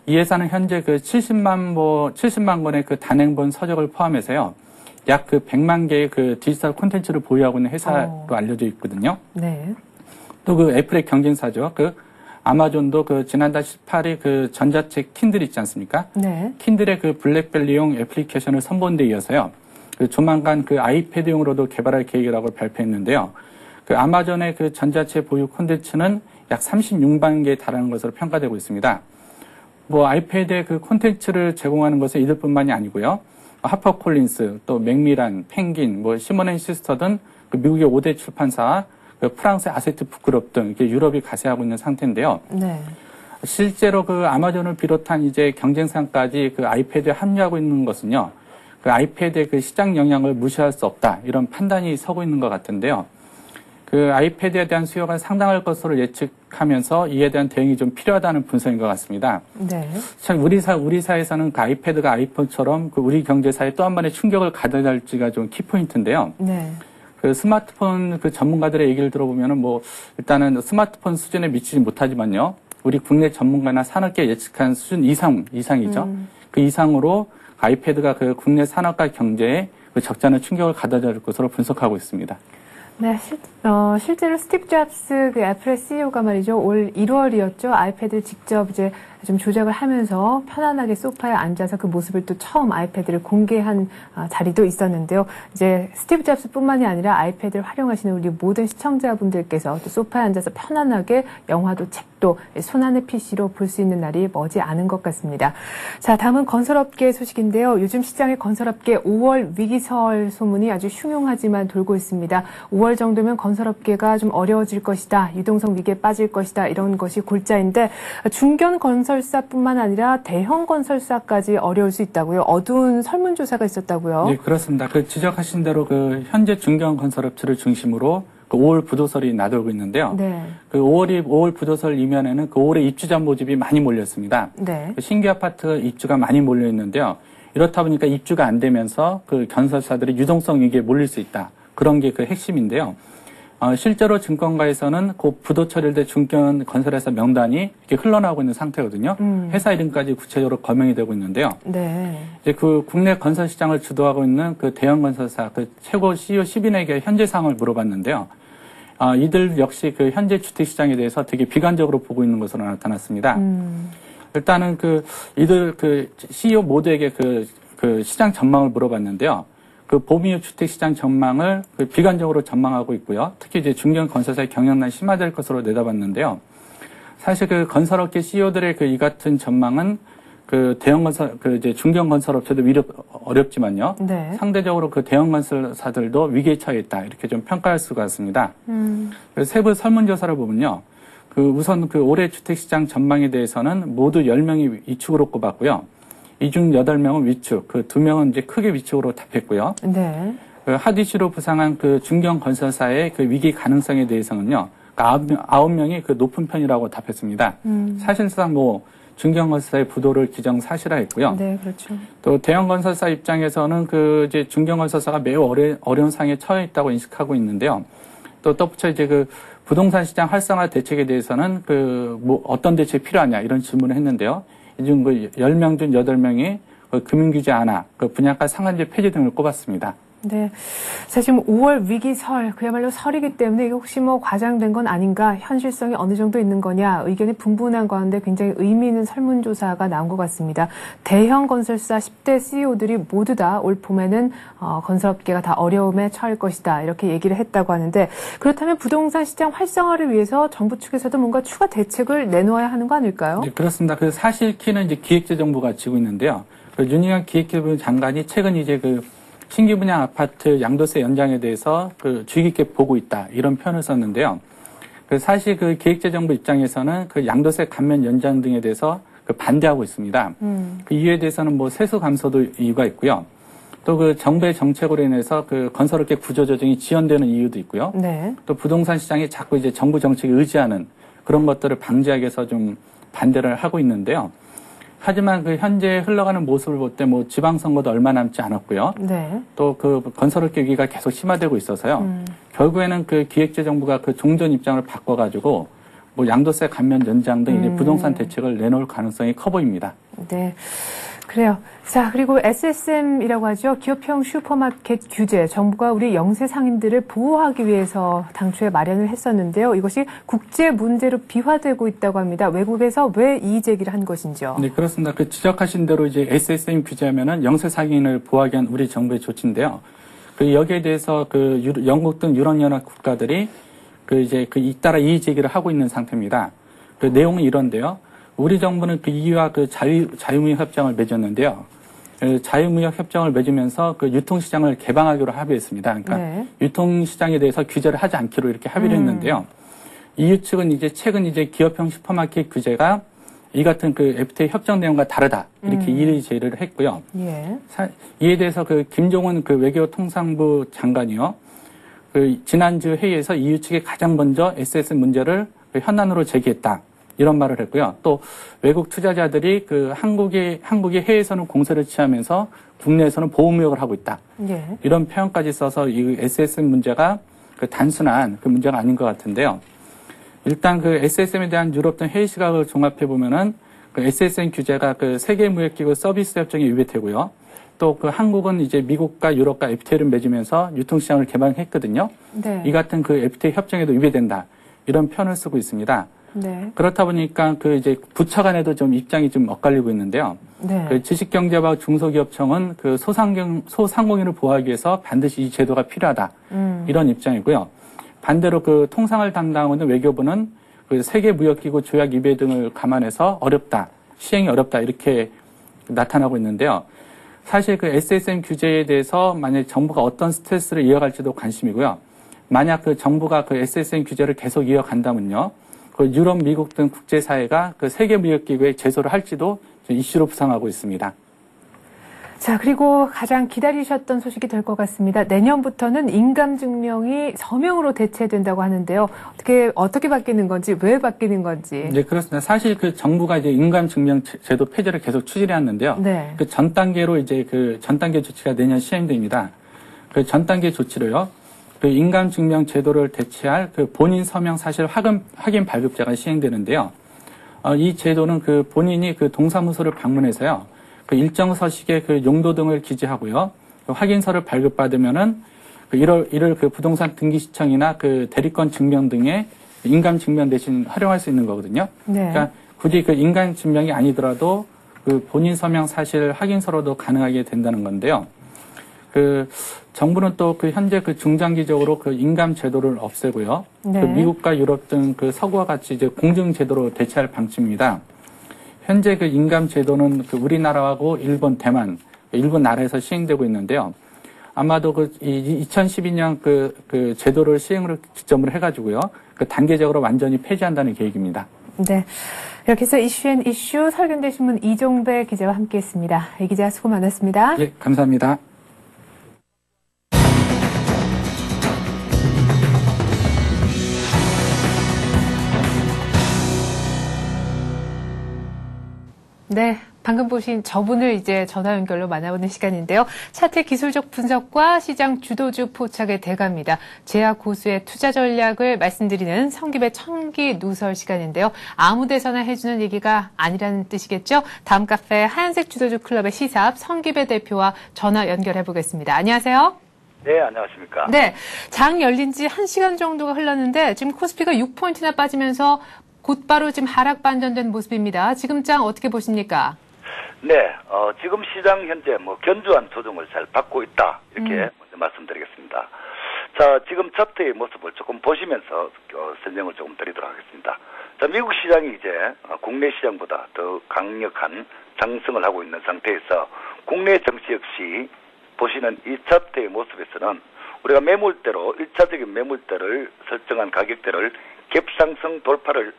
이 회사는 현재 70만 권의 단행본 서적을 포함해서요. 약 100만 개의 디지털 콘텐츠를 보유하고 있는 회사로 알려져 있거든요.
네.
또 애플의 경쟁사죠. 아마존도 지난달 18일 전자책 킨들 있지 않습니까?
네.
킨들의 블랙벨리용 애플리케이션을 선보인 데 이어서요. 조만간 아이패드용으로도 개발할 계획이라고 발표했는데요. 아마존의 전자책 보유 콘텐츠는 약 36만 개에 달하는 것으로 평가되고 있습니다. 아이패드에 콘텐츠를 제공하는 것은 이들뿐만이 아니고요. 하퍼콜린스, 또 맥밀란, 펭귄, 시몬앤시스터 등 미국의 5대 출판사, 프랑스의 아세트 북그룹 등 유럽이 가세하고 있는 상태인데요.
네.
실제로 아마존을 비롯한 이제 경쟁사까지 아이패드에 합류하고 있는 것은요. 아이패드의 시장 영향을 무시할 수 없다. 이런 판단이 서고 있는 것 같은데요. 아이패드에 대한 수요가 상당할 것으로 예측하면서 이에 대한 대응이 좀 필요하다는 분석인 것 같습니다.
네.
참 우리 사에서는 아이패드가 아이폰처럼 우리 경제사에 또 한 번의 충격을 가져갈지가 좀 키포인트인데요.
네.
스마트폰 전문가들의 얘기를 들어보면은 일단은 스마트폰 수준에 미치지 못하지만요. 우리 국내 전문가나 산업계 예측한 수준 이상이죠. 그 이상으로 아이패드가 국내 산업과 경제에 적잖은 충격을 가져다 줄 것으로 분석하고 있습니다.
네, 실제로 스티브 잡스 애플의 CEO가 말이죠. 올 1월이었죠. 아이패드를 직접 이제 좀 조작을 하면서 편안하게 소파에 앉아서 그 모습을 또 처음 아이패드를 공개한 자리도 있었는데요. 이제 스티브 잡스뿐만이 아니라 아이패드를 활용하시는 우리 모든 시청자분들께서 또 소파에 앉아서 편안하게 영화도 책도 손안의 PC로 볼 수 있는 날이 머지 않은 것 같습니다. 자, 다음은 건설업계 소식인데요. 요즘 시장의 건설업계 5월 위기설 소문이 아주 흉흉하지만 돌고 있습니다. 5월 정도면 건설업계가 좀 어려워질 것이다. 유동성 위기에 빠질 것이다. 이런 것이 골자인데 중견 건설사뿐만 아니라 대형 건설사까지 어려울 수 있다고요. 어두운 설문조사가 있었다고요.
네, 그렇습니다. 지적하신 대로 현재 중견 건설업체를 중심으로 5월 부도설이 나돌고 있는데요.
네.
5월 부도설 이면에는 5월에 입주자 모집이 많이 몰렸습니다.
네.
신규 아파트 입주가 많이 몰려 있는데요. 이렇다 보니까 입주가 안 되면서 건설사들이 유동성 위기에 몰릴 수 있다. 그런 게 핵심인데요. 실제로 증권가에서는 부도 처리될 중견 건설회사 명단이 이렇게 흘러나오고 있는 상태거든요. 회사 이름까지 구체적으로 거명이 되고 있는데요.
네.
이제 국내 건설 시장을 주도하고 있는 대형 건설사 최고 CEO 10인에게 현재 상황을 물어봤는데요. 이들 역시 현재 주택 시장에 대해서 되게 비관적으로 보고 있는 것으로 나타났습니다. 일단은 이들 CEO 모두에게 시장 전망을 물어봤는데요. 보미유 주택시장 전망을 비관적으로 전망하고 있고요. 특히 이제 중견 건설사의 경영난이 심화될 것으로 내다봤는데요. 사실 건설업계 CEO들의 이 같은 전망은 대형 건설, 이제 중견 건설업체도 어렵지만요.
네.
상대적으로 대형 건설사들도 위기에 처해 있다. 이렇게 좀 평가할 수가 있습니다. 세부 설문조사를 보면요. 우선 올해 주택시장 전망에 대해서는 모두 10명이 위축으로 꼽았고요. 이 중 8명은 위축, 2명은 이제 크게 위축으로 답했고요.
네.
핫이슈로 부상한 중견 건설사의 위기 가능성에 대해서는요, 9명이 높은 편이라고 답했습니다. 사실상 중견 건설사의 부도를 기정사실화했고요.
네, 그렇죠.
또 대형 건설사 입장에서는 이제 중견 건설사가 매우 어려운 상황에 처해 있다고 인식하고 있는데요. 또 덧붙여 이제 부동산 시장 활성화 대책에 대해서는 어떤 대책이 필요하냐 이런 질문을 했는데요. 이 중 10명 중 8명이 금융규제 완화, 분양가 상한제 폐지 등을 꼽았습니다.
네. 자, 지금 5월 위기설, 그야말로 설이기 때문에 이게 혹시 뭐 과장된 건 아닌가, 현실성이 어느 정도 있는 거냐, 의견이 분분한 가운데 굉장히 의미 있는 설문조사가 나온 것 같습니다. 대형 건설사 10대 CEO들이 모두 다 올 봄에는 건설업계가 다 어려움에 처할 것이다, 이렇게 얘기를 했다고 하는데, 그렇다면 부동산 시장 활성화를 위해서 정부 측에서도 뭔가 추가 대책을 내놓아야 하는 거 아닐까요?
네, 그렇습니다. 그 사실 키는 이제 기획재정부가 지고 있는데요. 그 윤희관 기획재정부 장관이 최근 이제 그 신규 분양 아파트 양도세 연장에 대해서 그 주의 깊게 보고 있다, 이런 표현을 썼는데요. 그 사실 그 기획재정부 입장에서는 그 양도세 감면 연장 등에 대해서 그 반대하고 있습니다. 그 이유에 대해서는 뭐 세수 감소도 이유가 있고요. 또 그 정부의 정책으로 인해서 그 건설업계 구조 조정이 지연되는 이유도 있고요.
네.
또 부동산 시장이 자꾸 이제 정부 정책에 의지하는 그런 것들을 방지하기 위해서 좀 반대를 하고 있는데요. 하지만 그 현재 흘러가는 모습을 볼 때 뭐 지방선거도 얼마 남지 않았고요.
네.
또 그 건설업계 위기가 계속 심화되고 있어서요. 결국에는 그 기획재정부가 그 종전 입장을 바꿔가지고 뭐 양도세 감면 연장 등 이제 부동산 대책을 내놓을 가능성이 커 보입니다.
네. 그래요. 자, 그리고 SSM이라고 하죠. 기업형 슈퍼마켓 규제. 정부가 우리 영세 상인들을 보호하기 위해서 당초에 마련을 했었는데요. 이것이 국제 문제로 비화되고 있다고 합니다. 외국에서 왜 이의 제기를 한 것인지요?
네, 그렇습니다. 그 지적하신 대로 이제 SSM 규제하면은 영세 상인을 보호하기 위한 우리 정부의 조치인데요. 그 여기에 대해서 그 영국 등 유럽연합 국가들이 그 이제 그 잇따라 이의 제기를 하고 있는 상태입니다. 그 내용은 이런데요. 우리 정부는 그 EU와 그 자유무역 협정을 맺었는데요. 그 자유무역 협정을 맺으면서 그 유통시장을 개방하기로 합의했습니다. 그러니까
네.
유통시장에 대해서 규제를 하지 않기로 이렇게 합의를 했는데요. EU 측은 이제 최근 이제 기업형 슈퍼마켓 규제가 이 같은 그 FTA 협정 내용과 다르다, 이렇게 이의 제기를 했고요.
예.
이에 대해서 그 김종은 그 외교통상부 장관이요. 그 지난주 회의에서 EU 측에 가장 먼저 SS 문제를 현안으로 제기했다, 이런 말을 했고요. 또 외국 투자자들이 그 한국이 해외에서는 공세를 취하면서 국내에서는 보호무역을 하고 있다,
예.
이런 표현까지 써서 이 SSM 문제가 그 단순한 그 문제가 아닌 것 같은데요. 일단 그 SSM에 대한 유럽 등 해외 시각을 종합해 보면은 그 SSM 규제가 그 세계무역기구 서비스 협정에 위배되고요. 또 그 한국은 이제 미국과 유럽과 FTA를 맺으면서 유통시장을 개방했거든요.
네.
이 같은 그 FTA 협정에도 위배된다, 이런 표현을 쓰고 있습니다.
네.
그렇다 보니까 그 이제 부처 간에도 좀 입장이 좀 엇갈리고 있는데요.
네.
그 지식경제와 중소기업청은 그 소상공인을 보호하기 위해서 반드시 이 제도가 필요하다, 이런 입장이고요. 반대로 그 통상을 담당하는 외교부는 그 세계무역기구 조약 위배 등을 감안해서 어렵다, 시행이 어렵다, 이렇게 나타나고 있는데요. 사실 그 SSM 규제에 대해서 만약 정부가 어떤 스탠스를 이어갈지도 관심이고요. 만약 그 정부가 그 SSM 규제를 계속 이어간다면요, 그 유럽, 미국 등 국제사회가 그 세계무역기구에 제소를 할지도 이슈로 부상하고 있습니다.
자, 그리고 가장 기다리셨던 소식이 될 것 같습니다. 내년부터는 인감증명이 서명으로 대체된다고 하는데요. 어떻게 바뀌는 건지, 왜 바뀌는 건지.
네, 그렇습니다. 사실 그 정부가 이제 인감증명 제도 폐지를 계속 추진해 왔는데요.
네.
그 전 단계로 이제 그 전 단계 조치가 내년 시행됩니다. 그 전 단계 조치로요. 그 인감증명 제도를 대체할 그 본인 서명 사실 확인 발급제가 시행되는데요. 이 제도는 그 본인이 그 동사무소를 방문해서요. 그 일정 서식의 그 용도 등을 기재하고요. 그 확인서를 발급받으면은 이를 그 부동산 등기시청이나 그 대리권 증명 등의 인감 증명 대신 활용할 수 있는 거거든요.
네.
그러니까 굳이 그 인감 증명이 아니더라도 그 본인 서명 사실 확인서로도 가능하게 된다는 건데요. 그 정부는 또 그 현재 그 중장기적으로 그 인감 제도를 없애고요.
네.
그 미국과 유럽 등 그 서구와 같이 이제 공증 제도로 대체할 방침입니다. 현재 그 인감 제도는 그 우리나라하고 일본, 대만, 일본 나라에서 시행되고 있는데요. 아마도 그 2012년 그 제도를 시행으로 기점으로 해가지고요. 그 단계적으로 완전히 폐지한다는 계획입니다.
네. 이렇게 해서 이슈 설경대 신문 이종배 기자와 함께했습니다. 이 기자 수고 많았습니다.
예, 감사합니다.
네. 방금 보신 저분을 이제 전화 연결로 만나보는 시간인데요. 차트 기술적 분석과 시장 주도주 포착의 대가입니다. 제약 고수의 투자 전략을 말씀드리는 성기배 청기 누설 시간인데요. 아무 데서나 해주는 얘기가 아니라는 뜻이겠죠. 다음 카페 하얀색 주도주 클럽의 시사압 성기배 대표와 전화 연결해 보겠습니다. 안녕하세요.
네, 안녕하십니까.
네, 장 열린 지 1시간 정도가 흘렀는데 지금 코스피가 6포인트나 빠지면서 곧바로 지금 하락 반전된 모습입니다. 지금 장 어떻게 보십니까?
네, 지금 시장 현재 견조한 조정을 잘 받고 있다. 이렇게 먼저 말씀드리겠습니다. 자, 지금 차트의 모습을 조금 보시면서 설명을 조금 드리도록 하겠습니다. 자, 미국 시장이 이제 국내 시장보다 더 강력한 상승을 하고 있는 상태에서 국내 정치 역시 보시는 이 차트의 모습에서는 우리가 매물대로 1차적인 매물대를 설정한 가격대를 갭상승 돌파를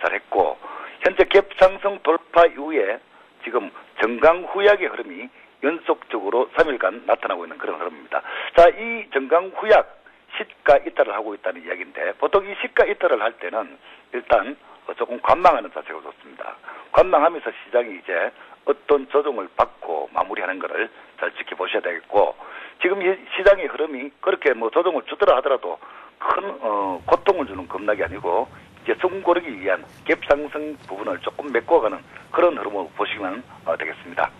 잘했고 현재 갭상승 돌파 이후에 지금 정강후약의 흐름이 연속적으로 3일간 나타나고 있는 그런 흐름입니다. 자, 이 정강후약 시가 이탈을 하고 있다는 이야기인데 보통 이 시가 이탈을 할 때는 일단 조금 관망하는 자세가 좋습니다. 관망하면서 시장이 이제 어떤 조정을 받고 마무리하는 것을 잘 지켜보셔야 되겠고 지금 이 시장의 흐름이 그렇게 조정을 주더라 하더라도 큰 고통을 주는 급락이 아니고 이제 숨고르기 위한 갭상승 부분을 조금 메꿔가는 그런 흐름을 보시면 되겠습니다.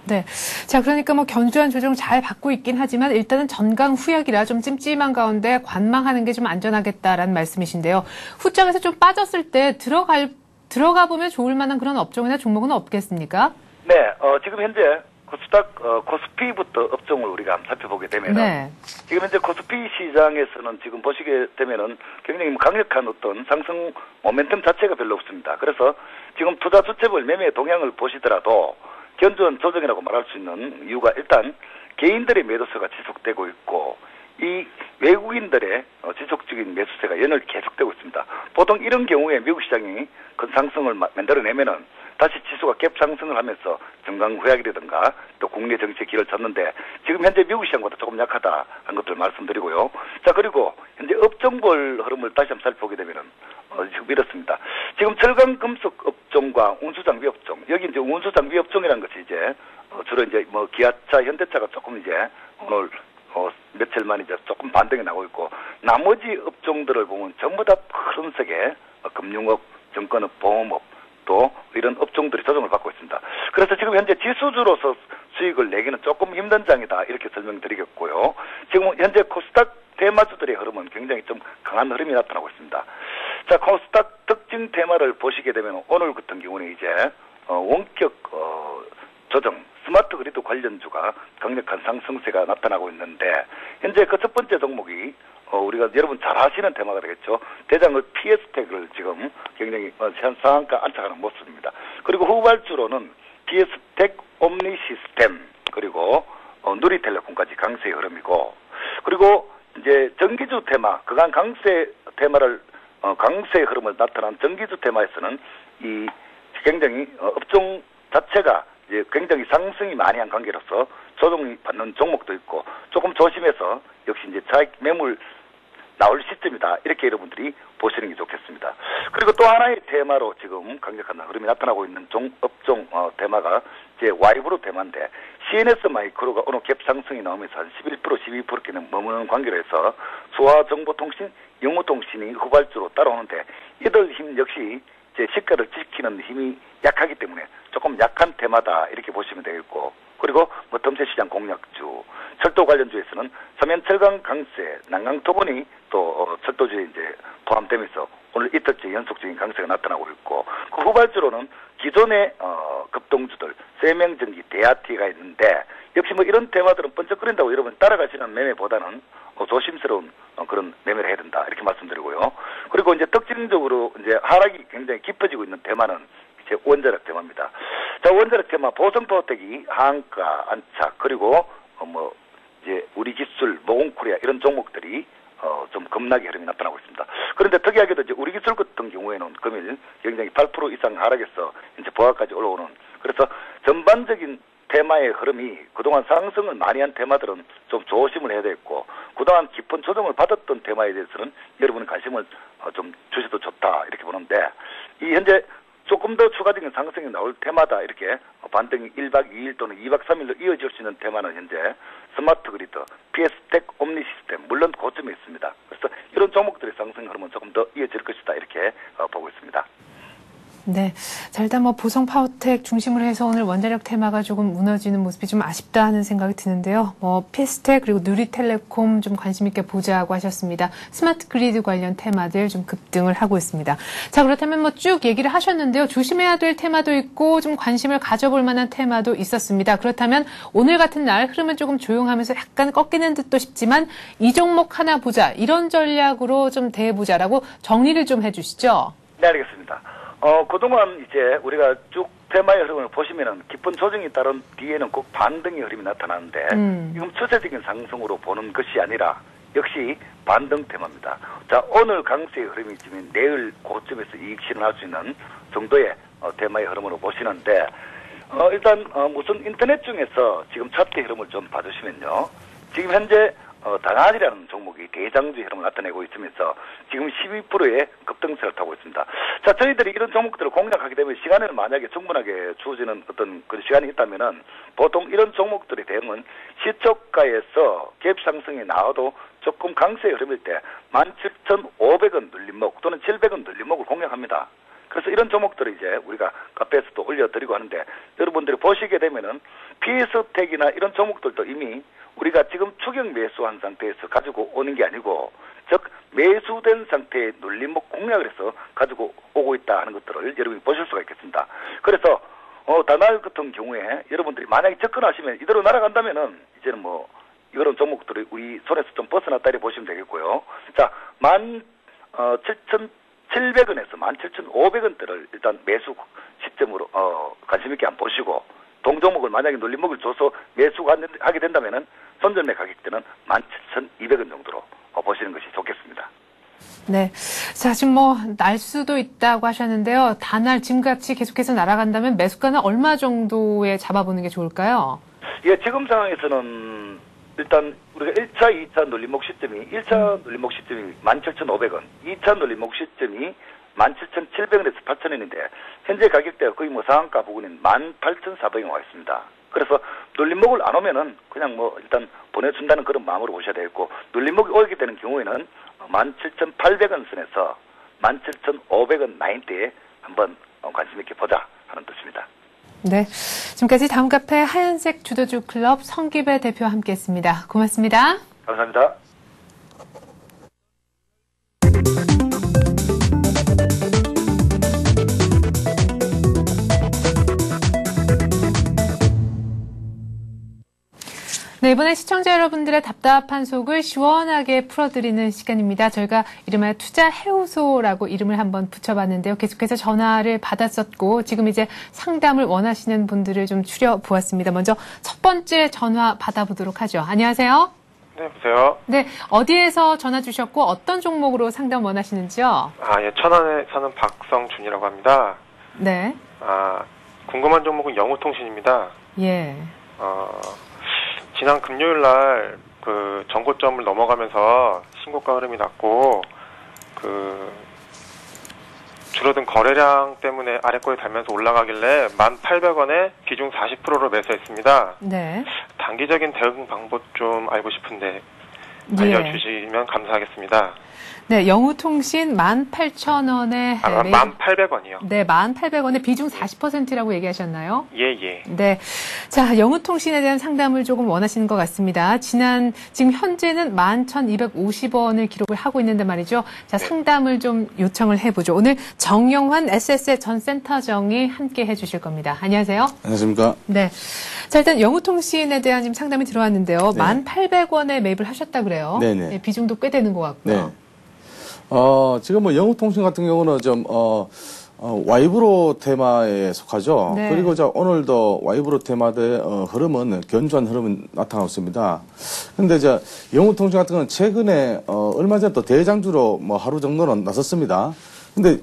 네. 자, 그러니까 견조한 조정 잘 받고 있긴 하지만 일단은 전강 후약이라 좀 찜찜한 가운데 관망하는 게 좀 안전하겠다라는 말씀이신데요. 후장에서 좀 빠졌을 때 들어가 보면 좋을 만한 그런 업종이나 종목은 없겠습니까?
네, 지금 현재 코스피부터 업종을 우리가 한번 살펴보게 되면은
네.
지금 현재 코스피 시장에서는 지금 보시게 되면은 굉장히 강력한 어떤 상승 모멘텀 자체가 별로 없습니다. 그래서 지금 투자 주체별 매매 동향을 보시더라도 견조한 조정이라고 말할 수 있는 이유가 일단 개인들의 매도세가 지속되고 있고 이 외국인들의 지속적인 매수세가 연일 계속되고 있습니다. 보통 이런 경우에 미국 시장이 큰 상승을 만들어내면은 다시 지수가 갭 상승을 하면서 정강후약이라든가 또 국내 정치의 길을 쳤는데 지금 현재 미국 시장보다 조금 약하다 한 것들 말씀드리고요. 자, 그리고 현재 업종별 흐름을 다시 한번 살펴보게 되면은 지금 이렇습니다. 지금 철강금속 업종과 운수장비 업종, 여기 이제 운수장비 업종이라는 것이 이제 주로 이제 기아차, 현대차가 조금 이제 오늘 며칠 만에 이제 조금 반등이 나고 있고 나머지 업종들을 보면 전부 다 푸른색의 금융업, 증권업, 보험업 또 이런 업종들이 조정을 받고 있습니다. 그래서 지금 현재 지수주로서 수익을 내기는 조금 힘든 장이다 이렇게 설명드리겠고요. 지금 현재 코스닥 테마주들의 흐름은 굉장히 좀 강한 흐름이 나타나고 있습니다. 자, 코스닥 특징 테마를 보시게 되면 오늘 같은 경우는 이제 원격 조정 스마트 그리드 관련주가 강력한 상승세가 나타나고 있는데 현재 그 첫 번째 종목이 우리가 여러분 잘 아시는 테마가 되겠죠. 대장을 PS텍을 지금 굉장히 상한가 안착하는 모습입니다. 그리고 후발주로는 PS텍, 옴니시스템 그리고 누리텔레콤까지 강세의 흐름이고 그리고 이제 전기주 테마 그간 강세 테마를 강세의 흐름을 나타난 전기주 테마에서는 이 굉장히 업종 자체가 이제 굉장히 상승이 많이 한 관계로서 조정이 받는 종목도 있고 조금 조심해서 역시 이제 차익 매물 나올 시점이다 이렇게 여러분들이 보시는 게 좋겠습니다. 그리고 또 하나의 테마로 지금 강력한 흐름이 나타나고 있는 업종 테마가 이제 와이브로 테마인데 CNS 마이크로가 오늘 갭 상승이 나오면서 한 11% 12%께는 머무는 관계로 해서 수화정보통신, 영어통신이 후발주로 따라오는데 이들 힘 역시 제 시가를 지키는 힘이 약하기 때문에 조금 약한 테마다 이렇게 보시면 되겠고 그리고 덤새시장 공략주, 철도 관련주에서는 서면철강 강세, 난강토분이 또 철도주에 이제 포함되면서 오늘 이틀째 연속적인 강세가 나타나고 있고 그 후발주로는 기존의 급동주들, 세명전기, 대아티가 있는데 역시 이런 테마들은 번쩍거린다고 여러분 따라가시는 매매보다는 조심스러운 그런 매매를 해야 된다 이렇게 말씀드리고요. 그리고 이제 특징적으로 이제 하락이 굉장히 깊어지고 있는 테마는 이제 원자력 테마입니다. 자, 원자력 테마 보성포텍이 하한가 안착 그리고 이제 우리기술, 모공코리아 이런 종목들이 좀 급락의 흐름이 나타나고 있습니다. 그런데 특이하게도 이제 우리기술 같은 경우에는 금일 굉장히 8% 이상 하락해서 이제 보합까지 올라오는 그래서 전반적인 테마의 흐름이 그동안 상승을 많이 한 테마들은 좀 조심을 해야 되겠고 그동안 깊은 조정을 받았던 테마에 대해서는 여러분의 관심을 좀 주셔도 좋다 이렇게 보는데 이 현재 조금 더 추가적인 상승이 나올 테마다 이렇게 반등이 1박 2일 또는 2박 3일로 이어질 수 있는 테마는 현재 스마트 그리드, PS텍, 옴니시스템 물론 고점에 있습니다. 그래서 이런 종목들의 상승 흐름은 조금 더 이어질 것이다 이렇게 보고 있습니다.
네. 자, 일단 보성 파워텍 중심으로 해서 오늘 원자력 테마가 조금 무너지는 모습이 좀 아쉽다 하는 생각이 드는데요. 피스텍 그리고 누리텔레콤 좀 관심 있게 보자고 하셨습니다. 스마트 그리드 관련 테마들 좀 급등을 하고 있습니다. 자, 그렇다면 쭉 얘기를 하셨는데요. 조심해야 될 테마도 있고 좀 관심을 가져볼 만한 테마도 있었습니다. 그렇다면 오늘 같은 날 흐름은 조금 조용하면서 약간 꺾이는 듯도 싶지만 이 종목 하나 보자. 이런 전략으로 좀 대해보자라고 정리를 좀 해주시죠.
네, 알겠습니다. 그동안 이제 우리가 쭉 테마의 흐름을 보시면은 깊은 조정이 따른 뒤에는 꼭 반등의 흐름이 나타나는데 지금 추세적인 상승으로 보는 것이 아니라 역시 반등 테마입니다. 자, 오늘 강세의 흐름이 지금 내일 고점에서 이익 실현할 수 있는 정도의 테마의 흐름으로 보시는데 일단 우선 인터넷 중에서 지금 차트의 흐름을 좀 봐주시면요. 지금 현재 다나리라는 종목이 대장주의 흐름을 나타내고 있으면서 지금 12%의 급등세를 타고 있습니다. 자, 저희들이 이런 종목들을 공략하게 되면 시간을 만약에 충분하게 주어지는 어떤 그런 시간이 있다면은 보통 이런 종목들의 대응은 시초가에서 갭 상승이 나와도 조금 강세의 흐름일 때 17,500원 눌림목 또는 700원 눌림목을 공략합니다. 그래서 이런 종목들을 이제 우리가 카페에서도 올려드리고 하는데 여러분들이 보시게 되면은 피스텍이나 이런 종목들도 이미 우리가 지금 추격 매수한 상태에서 가지고 오는 게 아니고 즉 매수된 상태의 눌림목 공략을 해서 가지고 오고 있다 하는 것들을 여러분이 보실 수가 있겠습니다. 그래서 다날 같은 경우에 여러분들이 만약에 접근하시면 이대로 날아간다면은 이제는 이런 종목들이 우리 손에서 좀 벗어났다 이렇게 보시면 되겠고요. 자, 17,700원에서 17,500원대를 일단 매수 시점으로 관심 있게 한번 보시고 동종목을 만약에 눌림목을 줘서 매수가 하게 된다면은 손절매 가격대는 17,200원 정도로 보시는 것이 좋겠습니다.
네. 자, 지금 날 수도 있다고 하셨는데요. 다날 지금같이 계속해서 날아간다면 매수가는 얼마 정도에 잡아보는 게 좋을까요?
예, 지금 상황에서는 일단 우리가 1차, 2차 눌림목 시점이 1차 눌림목 시점이 17,500원, 2차 눌림목 시점이 17,700원에서 8,000원인데 현재 가격대가 거의 상한가 부근인 18,400원 와 있습니다. 그래서 눌림목을 안 오면은 그냥 일단 보내준다는 그런 마음으로 보셔야 되겠고 눌림목이 오게 되는 경우에는 17,800원 선에서 17,500원 라인대에 한번 관심 있게 보자 하는 뜻입니다.
네, 지금까지 다음 카페 하얀색 주도주 클럽 성기배 대표와 함께했습니다. 고맙습니다.
감사합니다.
네, 이번에 시청자 여러분들의 답답한 속을 시원하게 풀어드리는 시간입니다. 저희가 이름하여 투자해오소라고 이름을 한번 붙여봤는데요. 계속해서 전화를 받았었고 지금 이제 상담을 원하시는 분들을 좀 추려보았습니다. 먼저 첫 번째 전화 받아보도록 하죠. 안녕하세요.
네, 여보세요.
네, 어디에서 전화 주셨고 어떤 종목으로 상담 원하시는지요?
예, 천안에 사는 박성준이라고 합니다.
네.
궁금한 종목은 영우통신입니다.
예.
지난 금요일 날 전고점을 넘어가면서 신고가 흐름이 났고 줄어든 거래량 때문에 아래꼬에 달면서 올라가길래 1,800원에 비중 40%로 매수했습니다.
네.
단기적인 대응 방법 좀 알고 싶은데 알려주시면 감사하겠습니다.
네, 영우통신 18,000원에
1,800원이요.
네, 1,800원에 비중 40%라고 얘기하셨나요?
예.
네. 자, 영우통신에 대한 상담을 조금 원하시는 것 같습니다. 지금 현재는 11,250원을 기록을 하고 있는데 말이죠. 자, 상담을 좀 요청을 해보죠. 오늘 정영환 SS의 전 센터장이 함께 해주실 겁니다. 안녕하세요.
안녕하십니까.
네. 자, 일단 영우통신에 대한 지금 상담이 들어왔는데요.
네.
1,800원에 매입을 하셨다 그래요.
네네.
네, 비중도 꽤 되는 것 같고요.
네. 지금 영우통신 같은 경우는 좀, 와이브로 테마에 속하죠.
네.
그리고 오늘도 와이브로 테마의 흐름은 견조한 흐름이 나타나고 있습니다. 근데 영우통신 같은 경우는 최근에, 얼마 전에 또 대장주로 하루 정도는 나섰습니다. 근데,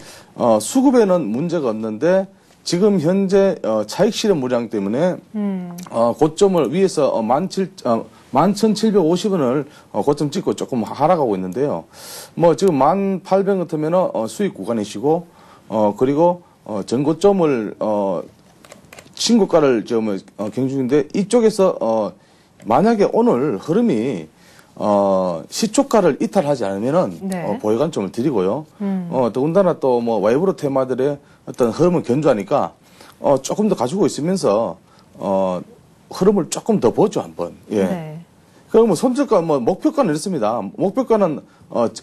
수급에는 문제가 없는데, 지금 현재 차익 실현 물량 때문에 고점을 위에서 11,750원을 고점 찍고 조금 하락하고 있는데요. 지금 1,800원 같으면 수익 구간이시고 그리고 전고점을 신고가를 경중인데 이쪽에서 만약에 오늘 흐름이 시초가를 이탈하지 않으면은
네.
보유 관점을 드리고요. 더군다나 또 뭐 와이브로 테마들의 어떤 흐름을 견주하니까 조금 더 가지고 있으면서 흐름을 조금 더 보죠 한번. 예.
네.
그럼 뭐 손절가 뭐 목표가는 이렇습니다. 목표가는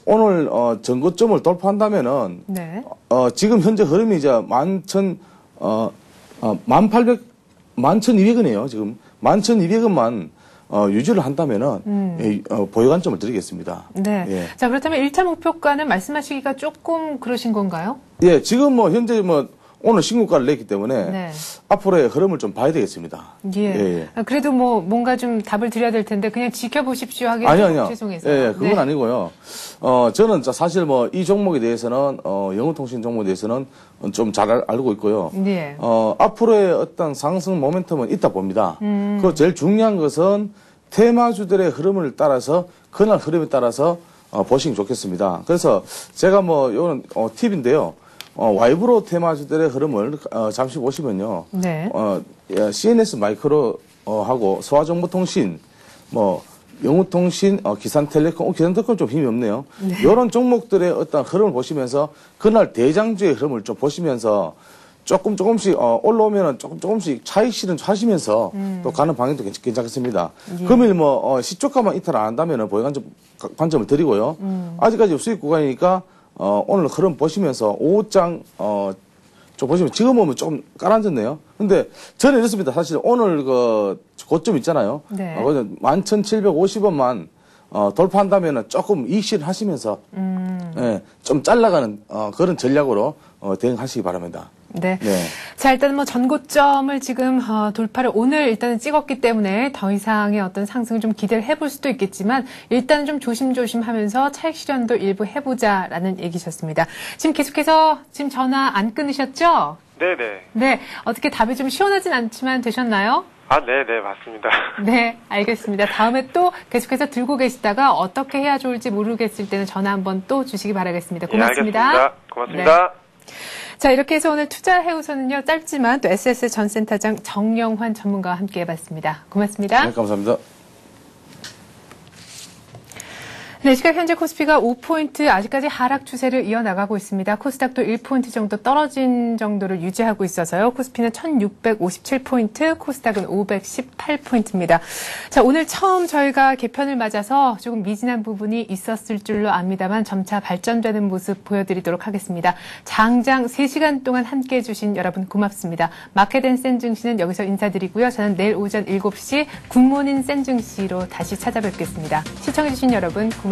오늘 전고점을 돌파한다면은
네.
지금 현재 흐름이 이제 11,200원이에요. 지금 11,200원만 유지를 한다면은 보유 관점을 드리겠습니다.
네.
예.
자, 그렇다면 1차 목표가는 말씀하시기가 조금 그러신 건가요?
예, 지금 뭐 현재 뭐 오늘 신고가를 냈기 때문에
네.
앞으로의 흐름을 좀 봐야 되겠습니다.
예.
예.
그래도 뭐 뭔가 좀 답을 드려야 될 텐데 그냥 지켜보십시오 하기
아니요.
죄송해서.
예, 그건
네.
아니고요. 저는 사실 뭐 이 종목에 대해서는 영어통신 종목에 대해서는 좀 잘 알고 있고요.
예.
앞으로의 어떤 상승 모멘텀은 있다 봅니다. 그 제일 중요한 것은 테마주들의 흐름을 따라서 그날 흐름에 따라서 보시면 좋겠습니다. 그래서 제가 뭐 이거는 팁인데요. 와이브로 테마주들의 흐름을 잠시 보시면요.
네.
CNS 마이크로 하고 소화정보통신, 뭐 영우통신, 기산텔레콤, 기산텔레콤 좀 힘이 없네요.
네.
이런 종목들의 어떤 흐름을 보시면서 그날 대장주의 흐름을 좀 보시면서 조금씩 올라오면은 조금씩 차익 실현 하시면서 또 가는 방향도 괜찮겠습니다.
예.
금일 뭐 시초가만 이탈 안 한다면은 보유 관점을 드리고요. 아직까지 수익 구간이니까 오늘 흐름 보시면서 오후장 좀 보시면 지금 보면 좀 깔아앉았네요. 근데 저는 이렇습니다. 사실 오늘 그 고점 있잖아요.
네.
11,750원만 돌파한다면은 조금 이익 실현하시면서 예, 좀 잘라가는 그런 전략으로 대응하시기 바랍니다.
네.
네.
자, 일단 뭐 전고점을 지금 돌파를 오늘 일단은 찍었기 때문에 더 이상의 어떤 상승을 좀 기대를 해볼 수도 있겠지만 일단은 좀 조심조심 하면서 차익 실현도 일부 해보자라는 얘기셨습니다. 지금 계속해서 지금 전화 안 끊으셨죠?
네네.
네. 어떻게 답이 좀 시원하진 않지만 되셨나요?
아, 네네, 맞습니다.
네, 알겠습니다. 다음에 또 계속해서 들고 계시다가 어떻게 해야 좋을지 모르겠을 때는 전화 한번 또 주시기 바라겠습니다. 고맙습니다.
예, 알겠습니다. 고맙습니다.
네. 자, 이렇게 해서 오늘 투자해우서는요, 짧지만 또 SS 전센터장 정영환 전문가와 함께 해봤습니다. 고맙습니다.
네, 감사합니다.
네, 시각 현재 코스피가 5포인트 아직까지 하락 추세를 이어나가고 있습니다. 코스닥도 1포인트 정도 떨어진 정도를 유지하고 있어서요. 코스피는 1657포인트, 코스닥은 518포인트입니다. 자, 오늘 처음 저희가 개편을 맞아서 조금 미진한 부분이 있었을 줄로 압니다만 점차 발전되는 모습 보여드리도록 하겠습니다. 장장 3시간 동안 함께해 주신 여러분 고맙습니다. 마켓앤 센증시는 여기서 인사드리고요. 저는 내일 오전 7시 굿모닝 센증시로 다시 찾아뵙겠습니다. 시청해 주신 여러분 고맙습니다.